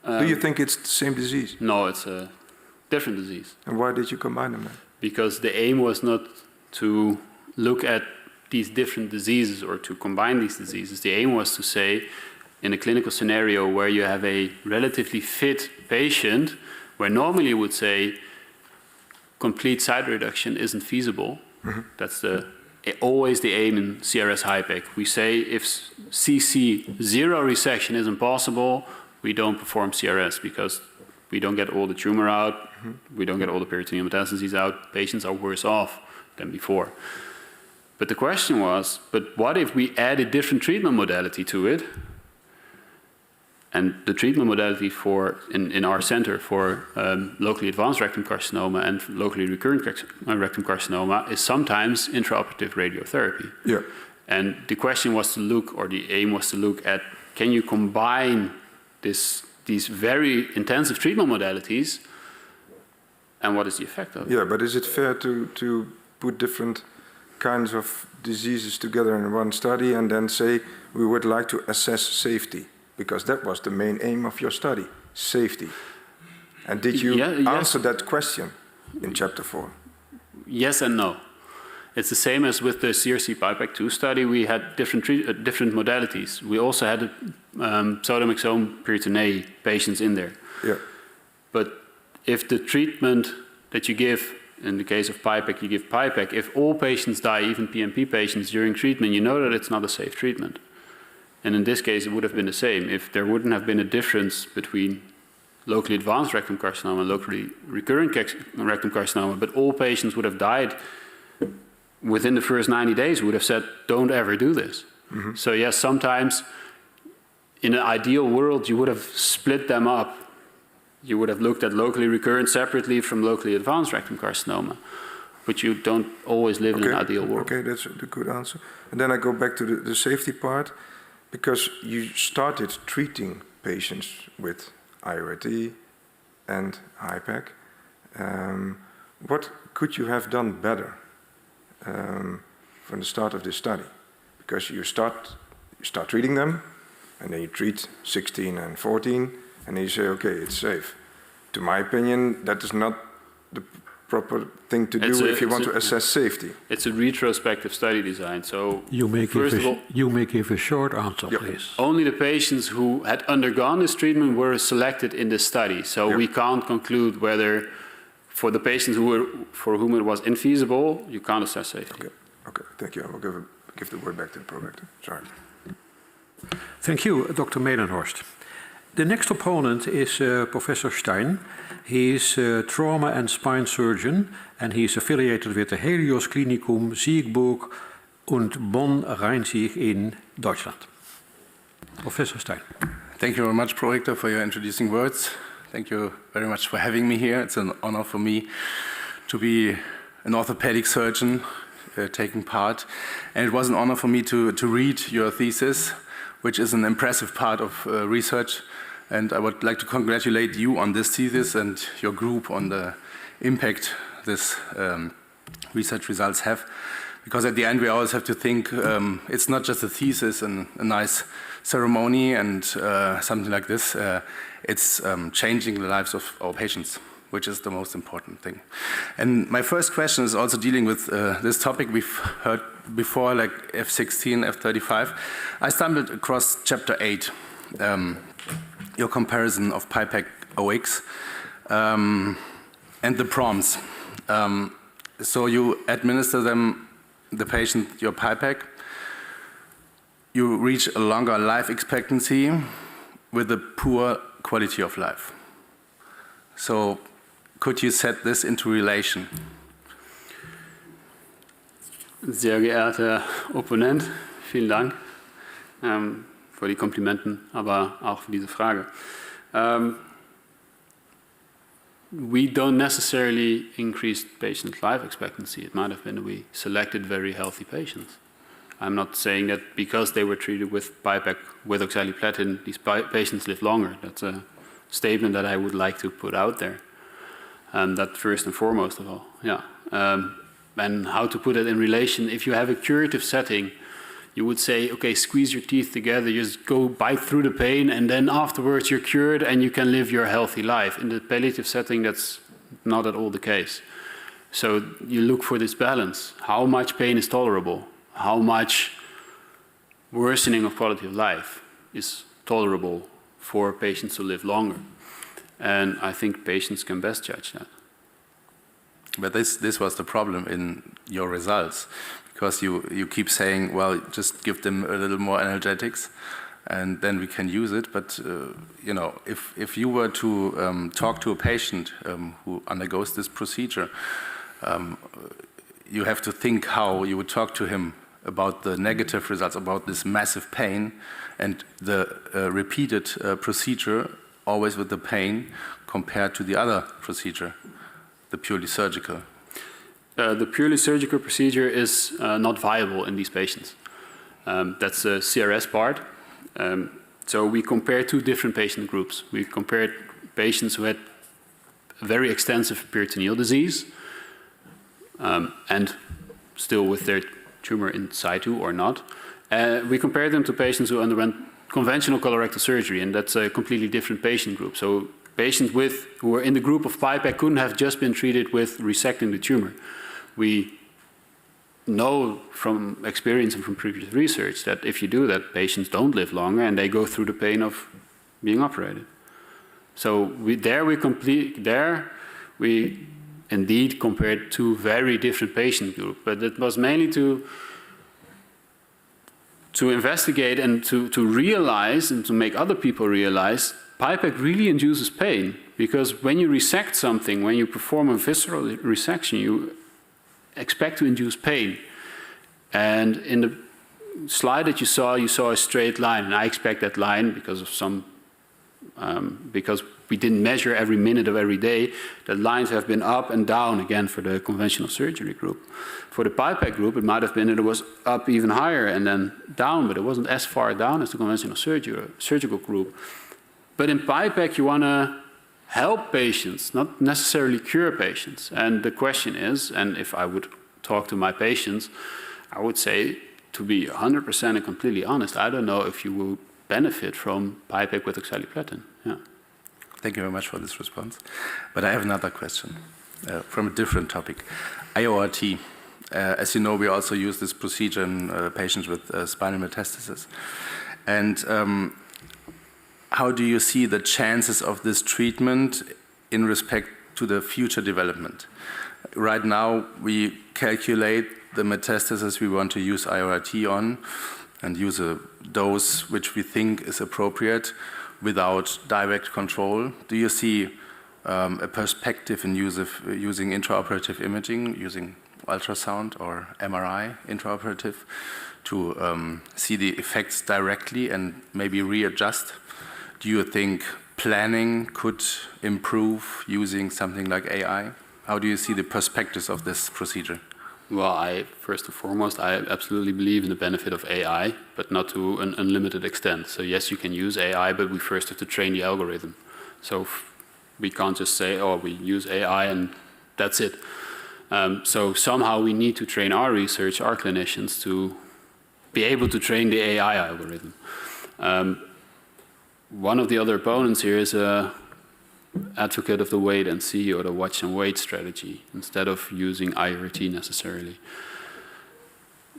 Do you think it's the same disease? No, it's a different disease. And why did you combine them then? Because the aim was not to look at these different diseases or to combine these diseases. The aim was to say, in a clinical scenario where you have a relatively fit patient, where normally you would say complete site reduction isn't feasible. Mm-hmm. That's always the aim in CRS HIPEC. We say if CC zero resection isn't possible, we don't perform CRS because we don't get all the tumor out, we don't get all the peritoneal metastases out, patients are worse off than before. But the question was, but what if we add a different treatment modality to it? And the treatment modality in our center for locally advanced rectum carcinoma and locally recurrent rectum carcinoma is sometimes intraoperative radiotherapy. Yeah. And the question was to look, or the aim was to look at, can you combine these very intensive treatment modalities, and what is the effect of it? Yeah, but is it fair to put different kinds of diseases together in one study and then say we would like to assess safety? Because that was the main aim of your study, safety. And did you answer that question in chapter 4? Yes and no. It's the same as with the CRC PIPAC-2 study. We had different modalities. We also had pseudomyxome peritoneal patients in there. Yeah. But if the treatment that you give, in the case of PIPAC, you give PIPAC, if all patients die, even PMP patients, during treatment, you know that it's not a safe treatment. And in this case, it would have been the same. If there wouldn't have been a difference between locally advanced rectum carcinoma and locally recurrent rectum carcinoma, but all patients would have died within the first 90 days, we would have said, don't ever do this. Mm-hmm. So yes, sometimes in an ideal world, you would have split them up. You would have looked at locally recurrent separately from locally advanced rectum carcinoma. But you don't always live in an ideal world. Okay, that's a good answer. And then I go back to the safety part, because you started treating patients with IRT and HIPAC. What could you have done better from the start of this study? Because you start treating them, and then you treat 16 and 14, and then you say, okay, it's safe. To my opinion, that is not the proper thing to do if you want to assess safety. It's a retrospective study design. So you may give a short answer, please. Only the patients who had undergone this treatment were selected in this study. So we can't conclude whether, for the patients for whom it was infeasible, you can't assess safety. Okay, thank you. I will give the word back to the prorector. Sorry. Thank you, Dr. Meilenhorst. The next opponent is Professor Stein. He is a trauma and spine surgeon, and he is affiliated with the Helios Klinikum Siegburg und Bonn-Rhein-Sieg in Deutschland. Professor Stein. Thank you very much, Prorector, for your introducing words. Thank you very much for having me here. It's an honor for me to be an orthopedic surgeon taking part. And it was an honor for me to read your thesis, which is an impressive part of research. And I would like to congratulate you on this thesis and your group on the impact this research results have. Because at the end, we always have to think it's not just a thesis and a nice ceremony and something like this. It's changing the lives of our patients, which is the most important thing. And my first question is also dealing with this topic we've heard before, like F16, F35. I stumbled across chapter 8, your comparison of PIPAC OX and the prompts. So you administer the patient your PIPAC. You reach a longer life expectancy with a poor quality of life. So could you set this into relation? Sehr geehrter Opponent, vielen Dank für die Komplimenten, aber auch für diese Frage. We don't necessarily increase patient life expectancy. It might have been we selected very healthy patients. I'm not saying that because they were treated with PIPAC with oxaliplatin, these patients live longer. That's a statement that I would like to put out there. That first and foremost of all, and how to put it in relation. If you have a curative setting, you would say, okay, squeeze your teeth together, just go bite through the pain, and then afterwards you're cured and you can live your healthy life. In the palliative setting, that's not at all the case. So you look for this balance. How much pain is tolerable? How much worsening of quality of life is tolerable for patients to live longer? And I think patients can best judge that. But this was the problem in your results, because you keep saying, well, just give them a little more analgesics, and then we can use it. But you know, if you were to talk to a patient who undergoes this procedure, you have to think how you would talk to him about the negative results, about this massive pain, and the repeated procedure, always with the pain, compared to the other procedure, the purely surgical. The purely surgical procedure is not viable in these patients. That's the CRS part. So we compare two different patient groups. We compared patients who had very extensive peritoneal disease and still with their tumor in situ or not. We compared them to patients who underwent conventional colorectal surgery, and that's a completely different patient group. So patients who were in the group of PIPEC couldn't have just been treated with resecting the tumor. We know from experience and from previous research that if you do that, patients don't live longer and they go through the pain of being operated. So we indeed compared two very different patient groups, but it was mainly to investigate and to realize and to make other people realize PIPEC really induces pain, because when you resect something, when you perform a visceral resection, you expect to induce pain. And in the slide that you saw a straight line, and I expect that line because of because we didn't measure every minute of every day. The lines have been up and down again for the conventional surgery group. For the PIPEC group, it might have been that it was up even higher and then down, but it wasn't as far down as the conventional surgical group. But in PIPEC, you want to help patients, not necessarily cure patients. And the question is, and if I would talk to my patients, I would say, to be 100% and completely honest, I don't know if you will benefit from PIPEC with oxaliplatin. Yeah. Thank you very much for this response. But I have another question from a different topic. IORT. As you know, we also use this procedure in patients with spinal metastases. And how do you see the chances of this treatment in respect to the future development? Right now, we calculate the metastases we want to use IORT on and use a dose which we think is appropriate without direct control. Do you see a perspective in using intraoperative imaging, using ultrasound or MRI intraoperative to see the effects directly and maybe readjust? Do you think planning could improve using something like AI? How do you see the perspectives of this procedure? Well, first and foremost, I absolutely believe in the benefit of AI, but not to an unlimited extent. So yes, you can use AI, but we first have to train the algorithm. So we can't just say, oh, we use AI and that's it. So somehow we need to train our research, our clinicians, to be able to train the AI algorithm. One of the other opponents here is an advocate of the wait and see or the watch and wait strategy instead of using IORT necessarily.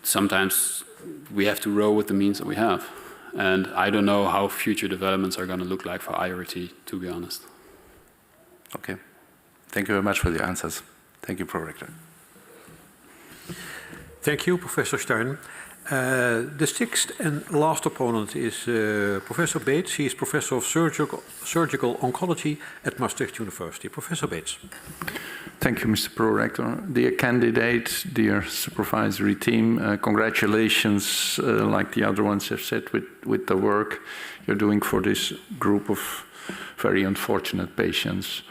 Sometimes we have to roll with the means that we have. And I don't know how future developments are going to look like for IORT, to be honest. Okay. Thank you very much for the answers. Thank you, Prorector. Thank you, Professor Stein. The sixth and last opponent is Professor Bates. He is Professor of Surgical Oncology at Maastricht University. Professor Bates. Thank you, Mr. Prorector. Dear candidate, dear supervisory team, congratulations, like the other ones have said, with the work you're doing for this group of very unfortunate patients.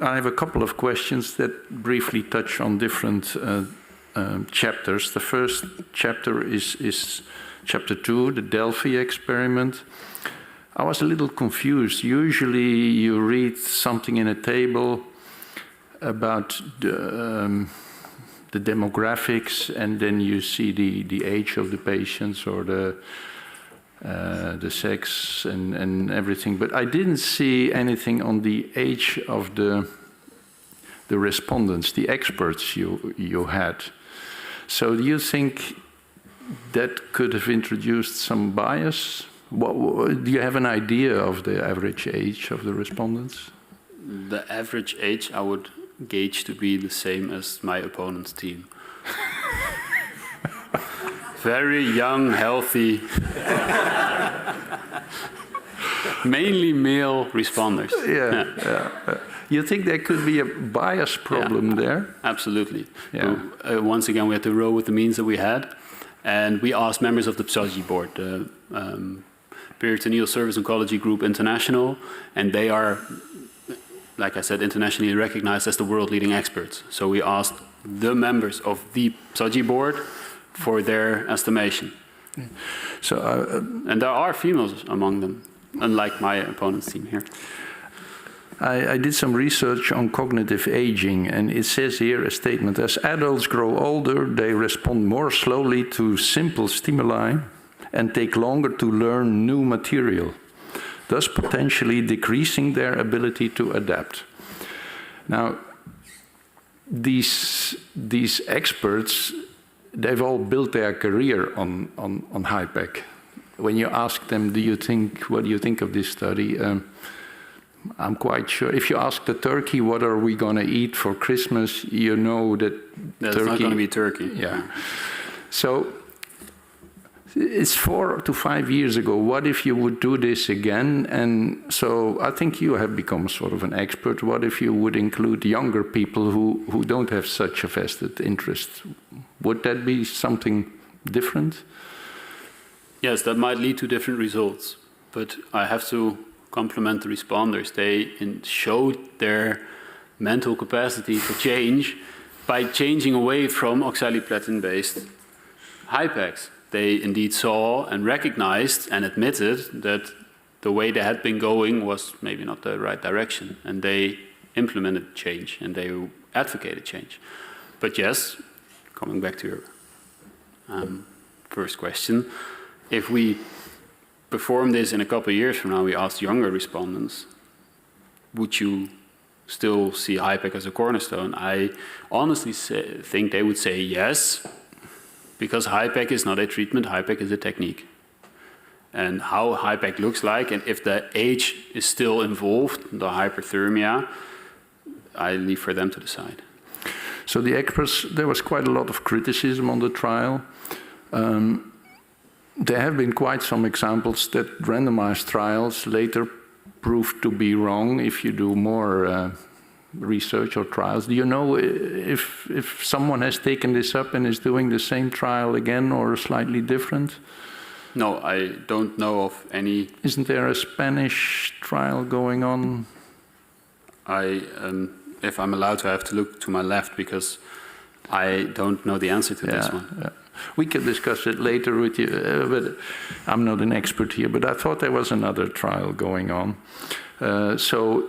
I have a couple of questions that briefly touch on different chapters. The first chapter is chapter 2, the Delphi experiment. I was a little confused. Usually you read something in a table about the demographics, and then you see the age of the patients or the sex and everything, but I didn't see anything on the age of the respondents, the experts you had. So do you think that could have introduced some bias? Do you have an idea of the average age of the respondents? The average age I would gauge to be the same as my opponent's team. Very young, healthy, mainly male responders. Yeah. You think there could be a bias problem there? Absolutely. Yeah. Once again, we had to row with the means that we had, and we asked members of the pathology board, the Peritoneal Service Oncology Group International, and they are, like I said, internationally recognized as the world-leading experts. So we asked the members of the pathology board for their estimation. So, and there are females among them, unlike my opponent's team here. I did some research on cognitive aging, and it says here a statement: as adults grow older, they respond more slowly to simple stimuli and take longer to learn new material, thus potentially decreasing their ability to adapt. Now, these experts, they've all built their career on HIPEC. When you ask them, what do you think of this study? I'm quite sure. If you ask the turkey, what are we going to eat for Christmas, you know that That's turkey... not going to be turkey. Yeah. So it's 4 to 5 years ago. What if you would do this again? And so I think you have become sort of an expert. What if you would include younger people who don't have such a vested interest? Would that be something different? Yes, that might lead to different results, but I have to compliment the responders. They showed their mental capacity to change by changing away from oxaliplatin-based HIPECs. They indeed saw and recognized and admitted that the way they had been going was maybe not the right direction, and they implemented change and they advocated change. But yes, coming back to your first question, if we perform this in a couple of years from now, we asked younger respondents, would you still see HIPEC as a cornerstone? I honestly think they would say yes, because HIPEC is not a treatment, HIPEC is a technique. And how HIPEC looks like, and if the age is still involved, the hyperthermia, I leave for them to decide. So the experts, there was quite a lot of criticism on the trial. There have been quite some examples that randomized trials later proved to be wrong if you do more research or trials. Do you know if someone has taken this up and is doing the same trial again or slightly different? No, I don't know of any. Isn't there a Spanish trial going on? If I'm allowed to, I have to look to my left because I don't know the answer to this one. Yeah. We can discuss it later with you, but I'm not an expert here, but I thought there was another trial going on. So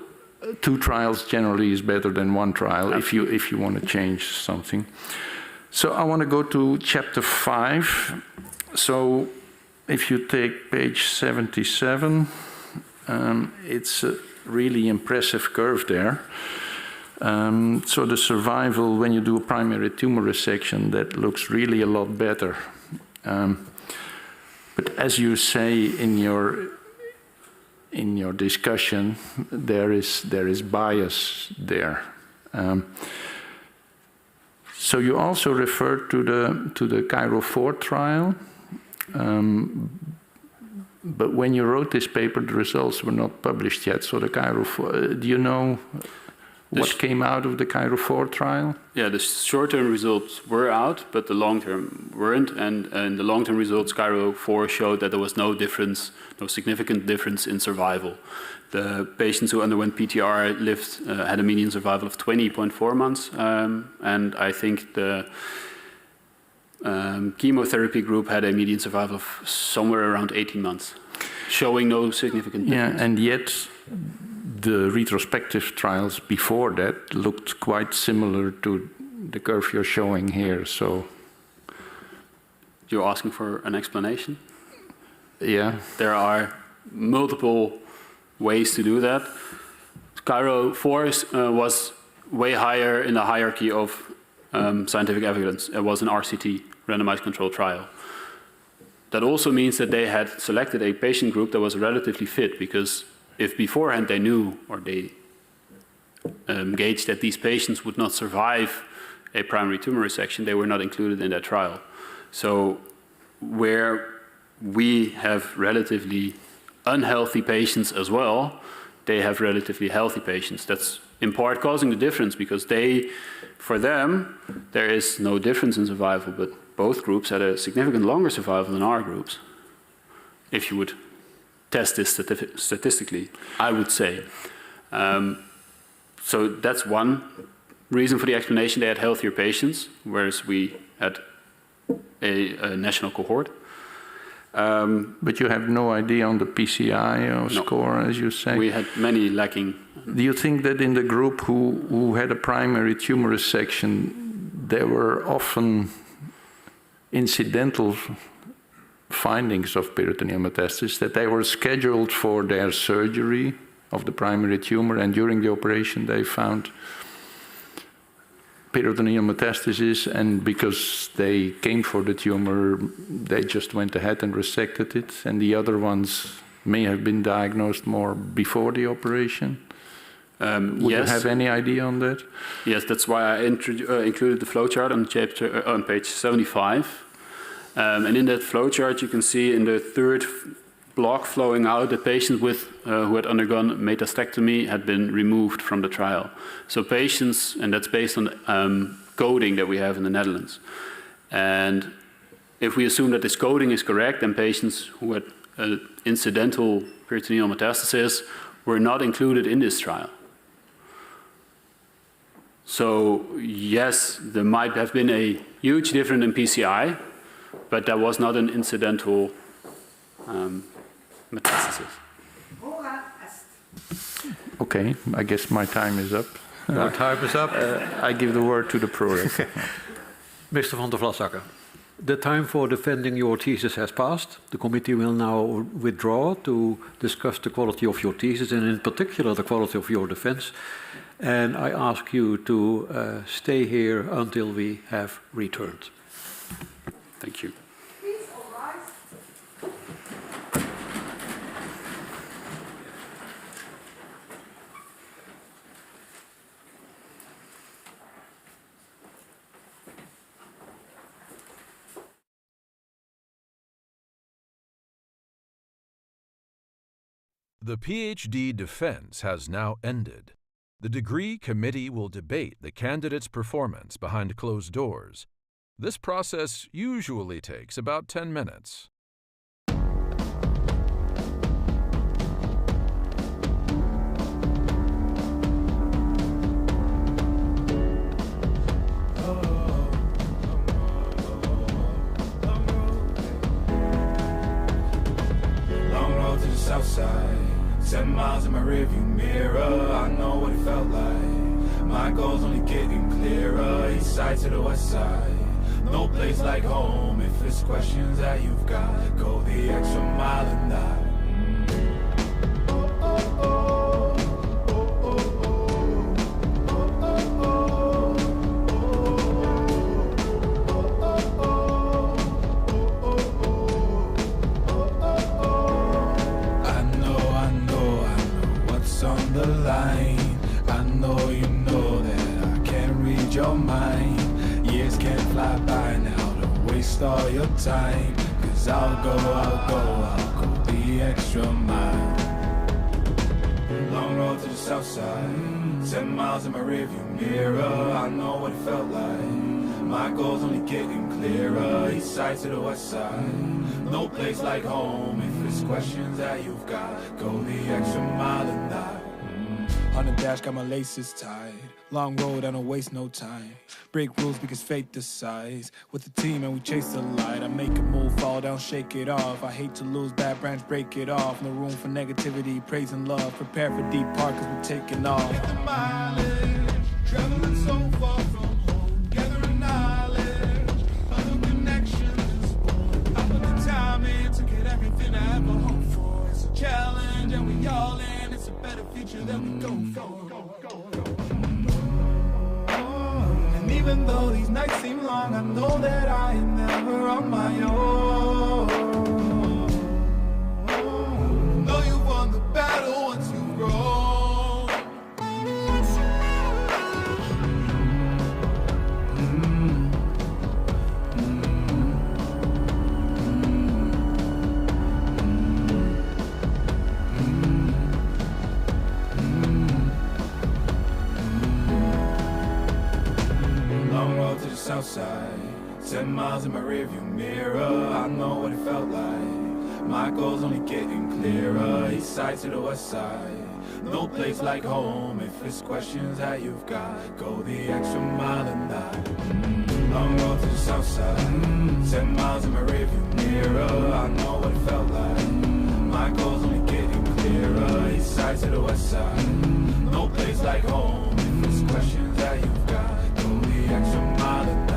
2 trials generally is better than 1 trial if you want to change something. So I want to go to chapter 5. So if you take page 77, it's a really impressive curve there. So the survival, when you do a primary tumor resection, that looks really a lot better. But as you say in your discussion, there is bias there. So you also referred to the Cairo 4 trial. But when you wrote this paper, the results were not published yet. So the Cairo 4, do you know what came out of the Cairo 4 trial? Yeah, the short-term results were out, but the long-term weren't. And the long-term results, Cairo 4 showed that there was no difference, no significant difference in survival. The patients who underwent PTR had a median survival of 20.4 months, and I think the chemotherapy group had a median survival of somewhere around 18 months, showing no significant difference. Yeah, and yet the retrospective trials before that looked quite similar to the curve you're showing here. So you're asking for an explanation? Yeah. There are multiple ways to do that. Cairo 4 was way higher in the hierarchy of scientific evidence. It was an RCT, randomized controlled trial. That also means that they had selected a patient group that was relatively fit, because if beforehand they knew or they gauged that these patients would not survive a primary tumor resection, they were not included in that trial. So where we have relatively unhealthy patients as well, they have relatively healthy patients. That's in part causing the difference because for them, there is no difference in survival, but both groups had a significant longer survival than our groups. If you would test this statistically, I would say. So that's one reason for the explanation. They had healthier patients, whereas we had a national cohort. But you have no idea on the PCI score, as you say? We had many lacking. Do you think that in the group who had a primary tumor resection, there were often incidental findings of peritoneal metastasis, that they were scheduled for their surgery of the primary tumor, and during the operation they found peritoneal metastasis, and because they came for the tumor, they just went ahead and resected it, and the other ones may have been diagnosed more before the operation? Would you have any idea on that? Yes, that's why I included the flowchart on page 75. And in that flowchart, you can see in the third block flowing out that patients who had undergone metastectomy had been removed from the trial. So patients, and that's based on coding that we have in the Netherlands. And if we assume that this coding is correct, then patients who had incidental peritoneal metastasis were not included in this trial. So yes, there might have been a huge difference in PCI, but that was not an incidental metastasis. Okay, I guess my time is up. Your time is up. I give the word to the prorector. Mr. van der Vlasakker, the time for defending your thesis has passed. The committee will now withdraw to discuss the quality of your thesis and in particular the quality of your defense. And I ask you to stay here until we have returned. Thank you. Please all rise. The PhD defense has now ended. The degree committee will debate the candidate's performance behind closed doors. This process usually takes about 10 minutes. Long road to the south side, 7 miles in my rearview mirror. I know what it felt like. My goal's only getting clearer. East side to the west side. No place like home. If it's questions that you've got, go the extra mile and die. On the line, I know you know that I can't read your mind. Years can't fly by now, don't waste all your time. Cause I'll go the extra mile. Long road to the south side, 10 miles in my rearview mirror. I know what it felt like. My goal's only getting clearer. East side to the west side. No place like home. If it's questions that you've got, go the extra mile and die. On the dash, got my laces tied. Long road, I don't waste no time. Break rules because fate decides. With the team and we chase the light. I make a move, fall down, shake it off. I hate to lose, bad branch, break it off. No room for negativity, praise and love. Prepare for deep part cause we're taking off. Take the mileage, traveling so far from home. Gathering knowledge, other connections. I put the time in to get everything I ever hoped for. It's a challenge and we all in. It's a better future that we go for. And even though these nights seem long, I know that I am never on my own. Know you've won the battle once you've grown. 10 miles in my rearview mirror, I know what it felt like. My goal's only getting clearer, east side to the west side. No place like home, if it's questions that you've got, go the extra mile and that. Long road to the south side, 10 miles in my rearview mirror, I know what it felt like. My goal's only getting clearer, east side to the west side. No place like home, if it's questions that you've got, go the extra mile and that.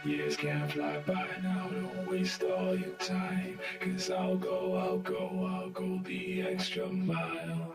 Years can't fly by now, don't waste all your time. 'Cause I'll go the extra mile.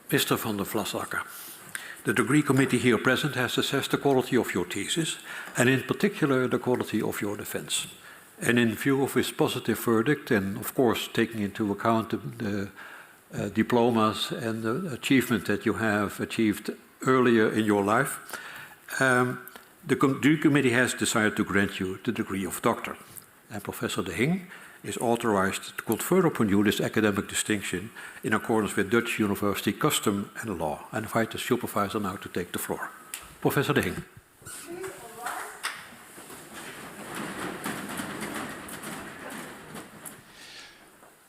Mr. van der Vlasakker, the degree committee here present has assessed the quality of your thesis, and in particular the quality of your defense. And in view of his positive verdict, and of course taking into account the diplomas and the achievement that you have achieved earlier in your life, the degree committee has decided to grant you the degree of doctor. And Professor De Hing is authorized to confer upon you this academic distinction in accordance with Dutch university custom and law. I invite the supervisor now to take the floor. Professor De Hing.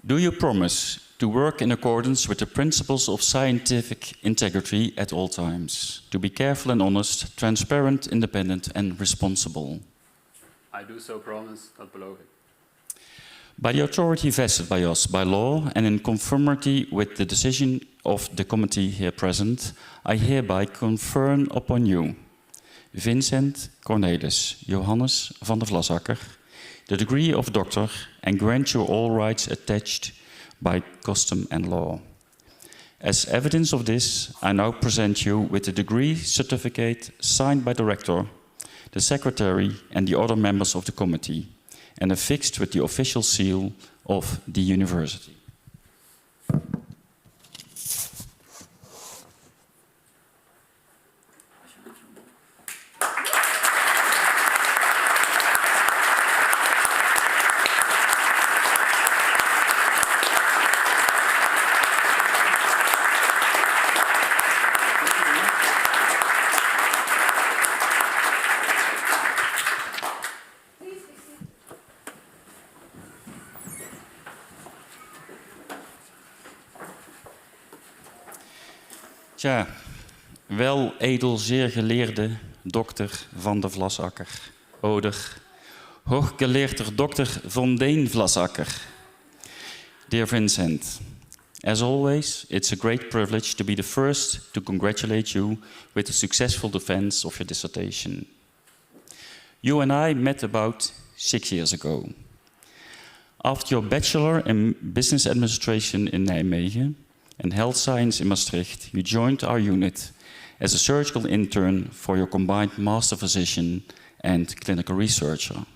Do you promise to work in accordance with the principles of scientific integrity at all times, to be careful and honest, transparent, independent, and responsible? I do so promise, not below it. By the authority vested by us by law and in conformity with the decision of the committee here present, I hereby confer upon you, Vincent Cornelis Johannes van der Vlasakker, the degree of doctor and grant you all rights attached by custom and law. As evidence of this, I now present you with the degree certificate signed by the rector, the secretary and the other members of the committee, and affixed with the official seal of the university. Tja, wel edel, zeer geleerde dokter van de Vlasakker. Oder, hochgeleerder dokter van den Vlasakker. Dear Vincent, as always, it's a great privilege to be the first to congratulate you with the successful defense of your dissertation. You and I met about 6 years ago. After your bachelor in business administration in Nijmegen and health science in Maastricht, you joined our unit as a surgical intern for your combined master physician and clinical researcher.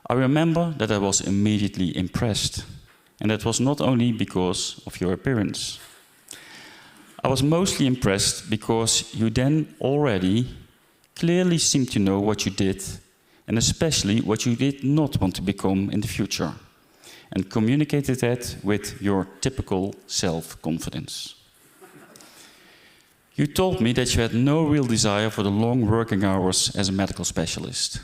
I remember that I was immediately impressed, and that was not only because of your appearance. I was mostly impressed because you then already clearly seemed to know what you did, and especially what you did not want to become in the future, and communicated that with your typical self-confidence. You told me that you had no real desire for the long working hours as a medical specialist,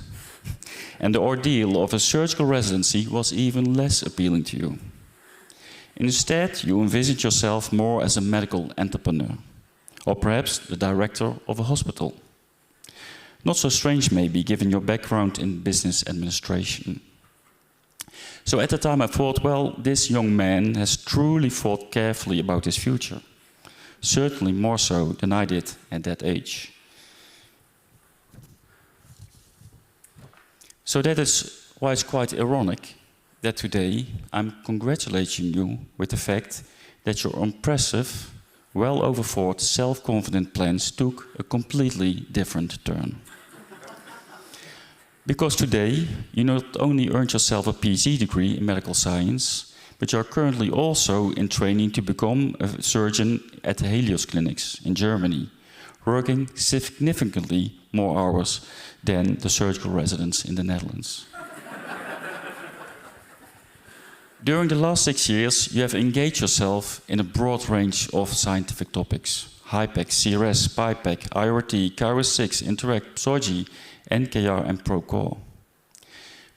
and the ordeal of a surgical residency was even less appealing to you. Instead, you envisioned yourself more as a medical entrepreneur, or perhaps the director of a hospital. Not so strange, maybe, given your background in business administration. So at the time I thought, well, this young man has truly thought carefully about his future. Certainly more so than I did at that age. So that is why it's quite ironic that today I'm congratulating you with the fact that your impressive, well-overthought, self-confident plans took a completely different turn. Because today, you not only earned yourself a PhD degree in medical science, but you are currently also in training to become a surgeon at the Helios clinics in Germany, working significantly more hours than the surgical residents in the Netherlands. During the last 6 years, you have engaged yourself in a broad range of scientific topics: HIPEC, CRS, PIPEC, IRT, KRS6, Interact, PSOGI, NKR and ProCore.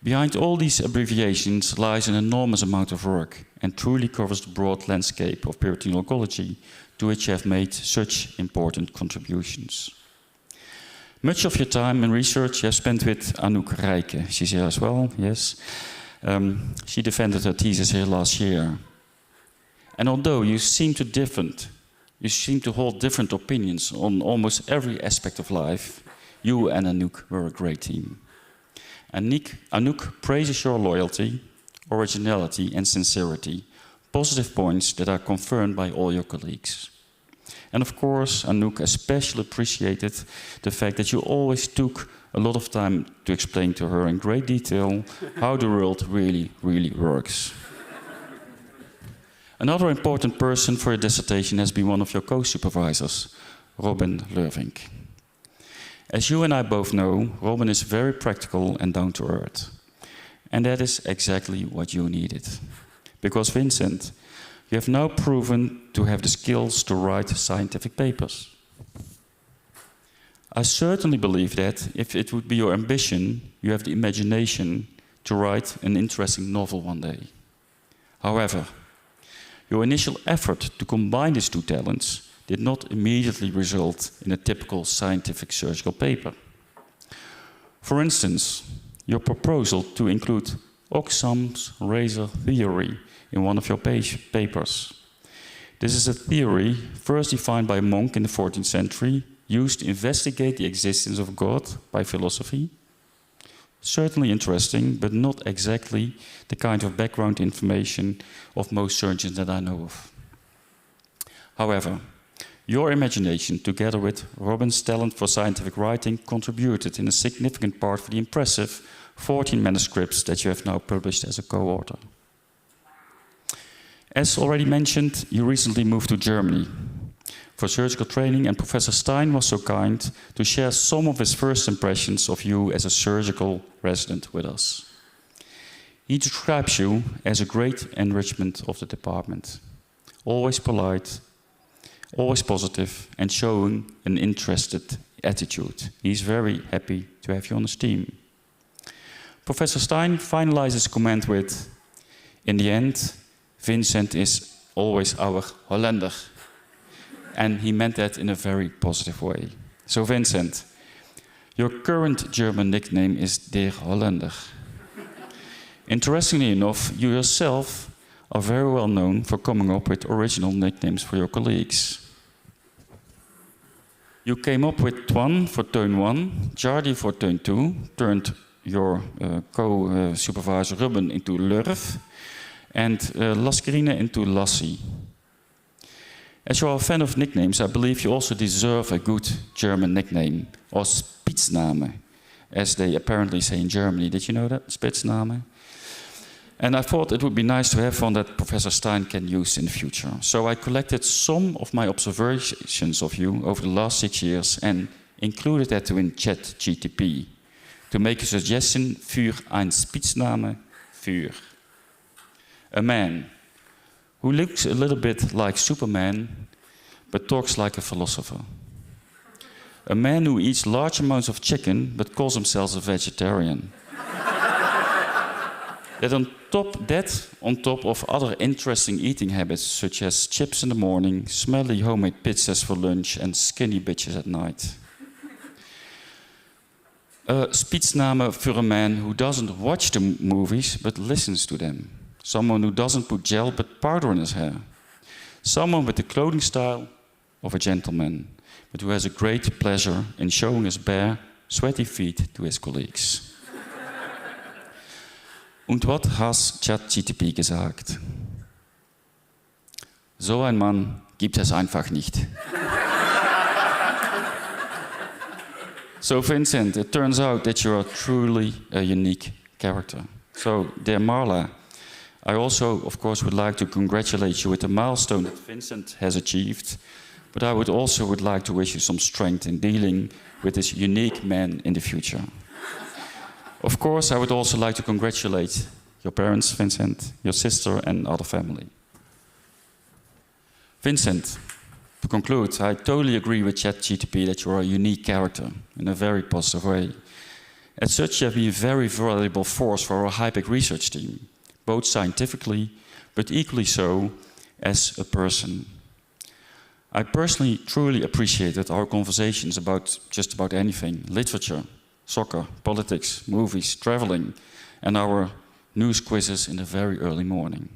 Behind all these abbreviations lies an enormous amount of work and truly covers the broad landscape of peritoneal oncology, to which you have made such important contributions. Much of your time and research you have spent with Anouk Rijke. She's here as well, yes. She defended her thesis here last year. And although you seem to hold different opinions on almost every aspect of life, you and Anouk were a great team. Anouk praises your loyalty, originality and sincerity, positive points that are confirmed by all your colleagues. And of course, Anouk especially appreciated the fact that you always took a lot of time to explain to her in great detail how the world really, really works. Another important person for your dissertation has been one of your co-supervisors, Robin Leurvink. As you and I both know, Robin is very practical and down to earth. And that is exactly what you needed. Because Vincent, you have now proven to have the skills to write scientific papers. I certainly believe that if it would be your ambition, you have the imagination to write an interesting novel one day. However, your initial effort to combine these two talents did not immediately result in a typical scientific surgical paper. For instance, your proposal to include Oxham's razor theory in one of your papers. This is a theory first defined by a monk in the 14th century, used to investigate the existence of God by philosophy. Certainly interesting, but not exactly the kind of background information of most surgeons that I know of. However, your imagination, together with Robin's talent for scientific writing, contributed in a significant part for the impressive 14 manuscripts that you have now published as a co-author. As already mentioned, you recently moved to Germany for surgical training, and Professor Stein was so kind to share some of his first impressions of you as a surgical resident with us. He describes you as a great enrichment of the department, always polite, always positive, and showing an interested attitude. He's very happy to have you on his team. Professor Stein finalizes his comment with, in the end, Vincent is always our Hollander. And he meant that in a very positive way. So Vincent, your current German nickname is Der Hollander. Interestingly enough, you yourself are very well known for coming up with original nicknames for your colleagues. You came up with Twan for Teun 1, Jardy for Teun 2, turned your co-supervisor Ruben into Lurf, and Laskerine into Lassie. As you are a fan of nicknames, I believe you also deserve a good German nickname, or Spitzname, as they apparently say in Germany. Did you know that? Spitzname? And I thought it would be nice to have one that Professor Stein can use in the future. So I collected some of my observations of you over the last 6 years and included that in ChatGTP to make a suggestion für ein Spitzname für. A man who looks a little bit like Superman, but talks like a philosopher. A man who eats large amounts of chicken, but calls himself a vegetarian. On top of other interesting eating habits, such as chips in the morning, smelly homemade pizzas for lunch, and skinny bitches at night. A Spitzname for a man who doesn't watch the movies, but listens to them. Someone who doesn't put gel but powder in his hair. Someone with the clothing style of a gentleman, but who has a great pleasure in showing his bare, sweaty feet to his colleagues. Und was has ChatGTP gesagt? So ein Mann gibt es einfach nicht. So Vincent, it turns out that you are truly a unique character. So, dear Marla, I also, of course, would like to congratulate you with the milestone that Vincent has achieved, but I would like to wish you some strength in dealing with this unique man in the future. Of course, I would also like to congratulate your parents, Vincent, your sister, and other family. Vincent, to conclude, I totally agree with ChatGTP that you are a unique character in a very positive way. As such, you have been a very valuable force for our HIPEC research team, both scientifically, but equally so as a person. I personally truly appreciated our conversations about just about anything: literature, soccer, politics, movies, traveling, and our news quizzes in the very early morning.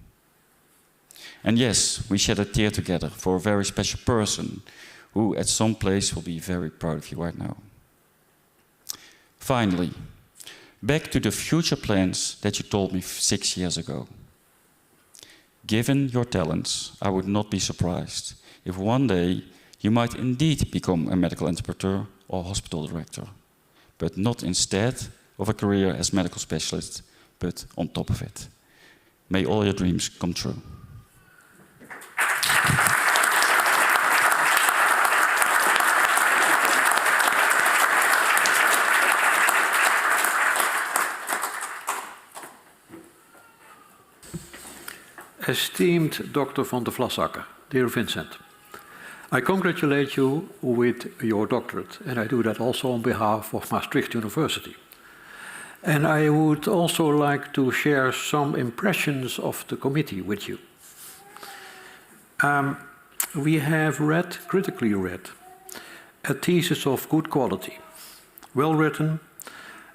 And yes, we shed a tear together for a very special person who at some place will be very proud of you right now. Finally, back to the future plans that you told me 6 years ago. Given your talents, I would not be surprised if one day you might indeed become a medical interpreter or hospital director, but not instead of a career as medical specialist, but on top of it. May all your dreams come true. Esteemed Dr. van der Vlasakker, dear Vincent, I congratulate you with your doctorate, and I do that also on behalf of Maastricht University. And I would also like to share some impressions of the committee with you. We have critically read, a thesis of good quality, well written,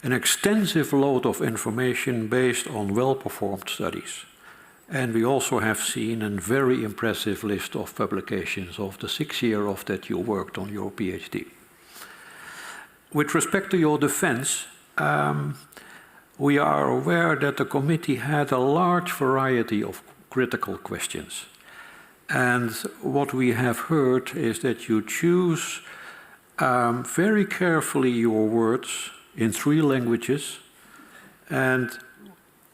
an extensive load of information based on well-performed studies. And we also have seen a very impressive list of publications of the 6 years of that you worked on your PhD. With respect to your defense, we are aware that the committee had a large variety of critical questions. And what we have heard is that you choose very carefully your words in 3 languages, and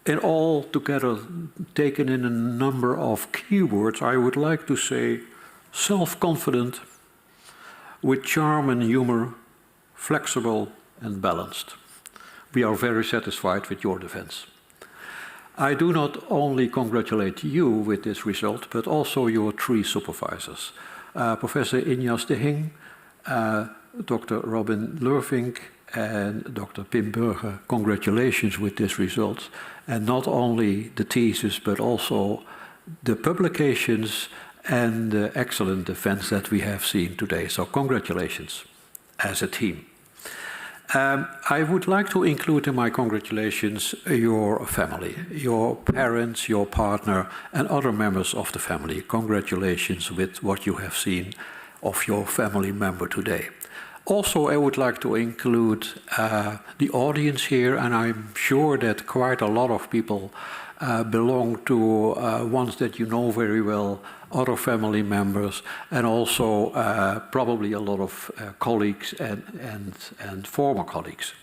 in all together taken in a number of keywords, I would like to say self-confident, with charm and humor, flexible and balanced. We are very satisfied with your defense. I do not only congratulate you with this result, but also your 3 supervisors. Professor Injas de Hing, Dr. Robin Lurvink, and Dr. Pim Burger, congratulations with this result. And not only the thesis, but also the publications and the excellent defense that we have seen today. So congratulations as a team. I would like to include in my congratulations your family, your parents, your partner, and other members of the family. Congratulations with what you have seen of your family member today. Also, I would like to include the audience here, and I'm sure that quite a lot of people belong to ones that you know very well, other family members, and also probably a lot of colleagues and former colleagues.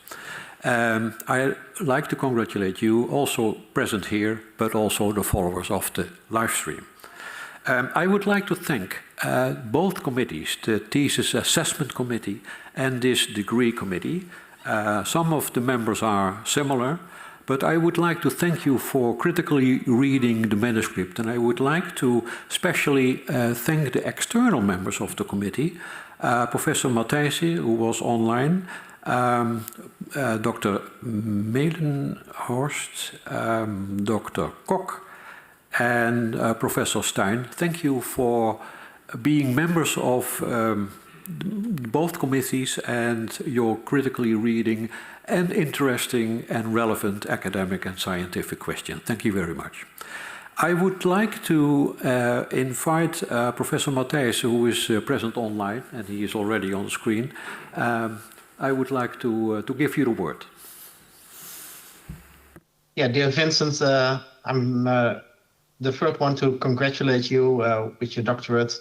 I'd like to congratulate you, also present here, but also the followers of the live stream. I would like to thank both committees, the Thesis Assessment Committee and this Degree Committee. Some of the members are similar, but I would like to thank you for critically reading the manuscript, and I would like to especially thank the external members of the committee, Professor Matthijssen, who was online, Dr. Melenhorst, Dr. Kok, and Professor Stein. Thank you for being members of both committees and your critically reading and interesting and relevant academic and scientific questions. Thank you very much. I would like to invite Professor Matthijssen, who is present online, and he is already on the screen. I would like to give you the word. Yeah, dear Vincent, I'm the first one to congratulate you with your doctorate.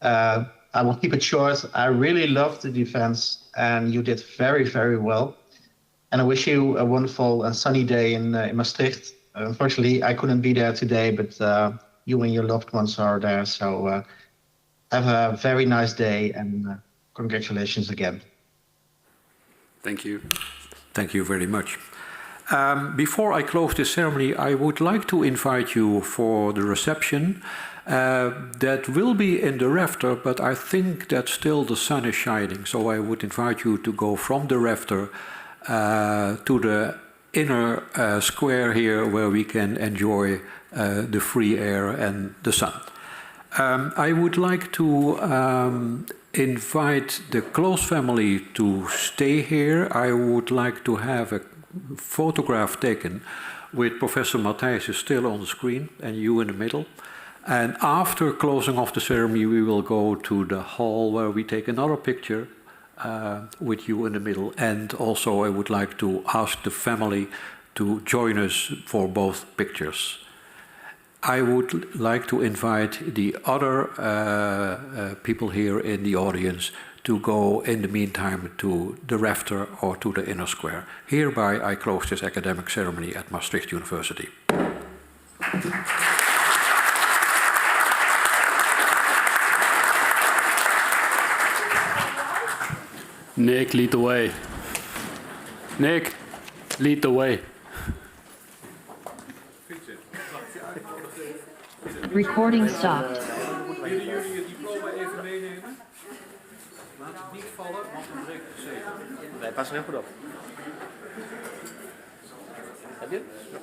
I will keep it short. I really loved the defense, and you did very, very well. And I wish you a wonderful and sunny day in Maastricht. Unfortunately, I couldn't be there today, but you and your loved ones are there. So have a very nice day, and congratulations again. Thank you. Thank you very much. Before I close this ceremony, I would like to invite you for the reception that will be in the rafter, but I think that still the sun is shining. So I would invite you to go from the rafter to the inner square here, where we can enjoy the free air and the sun. I would like to invite the close family to stay here. I would like to have a photograph taken with Professor Matthijssen still on the screen and you in the middle. And after closing off the ceremony, we will go to the hall where we take another picture with you in the middle. And also I would like to ask the family to join us for both pictures. I would like to invite the other people here in the audience to go in the meantime to the rafter or to the inner square. Hereby I close this academic ceremony at Maastricht University. Nick, lead the way. Nick, lead the way. Recording stopped. Willen jullie je diploma even meenemen? Laat het niet vallen, want dan breekt het zeker. Nee, pas er heel goed op. Heb je het?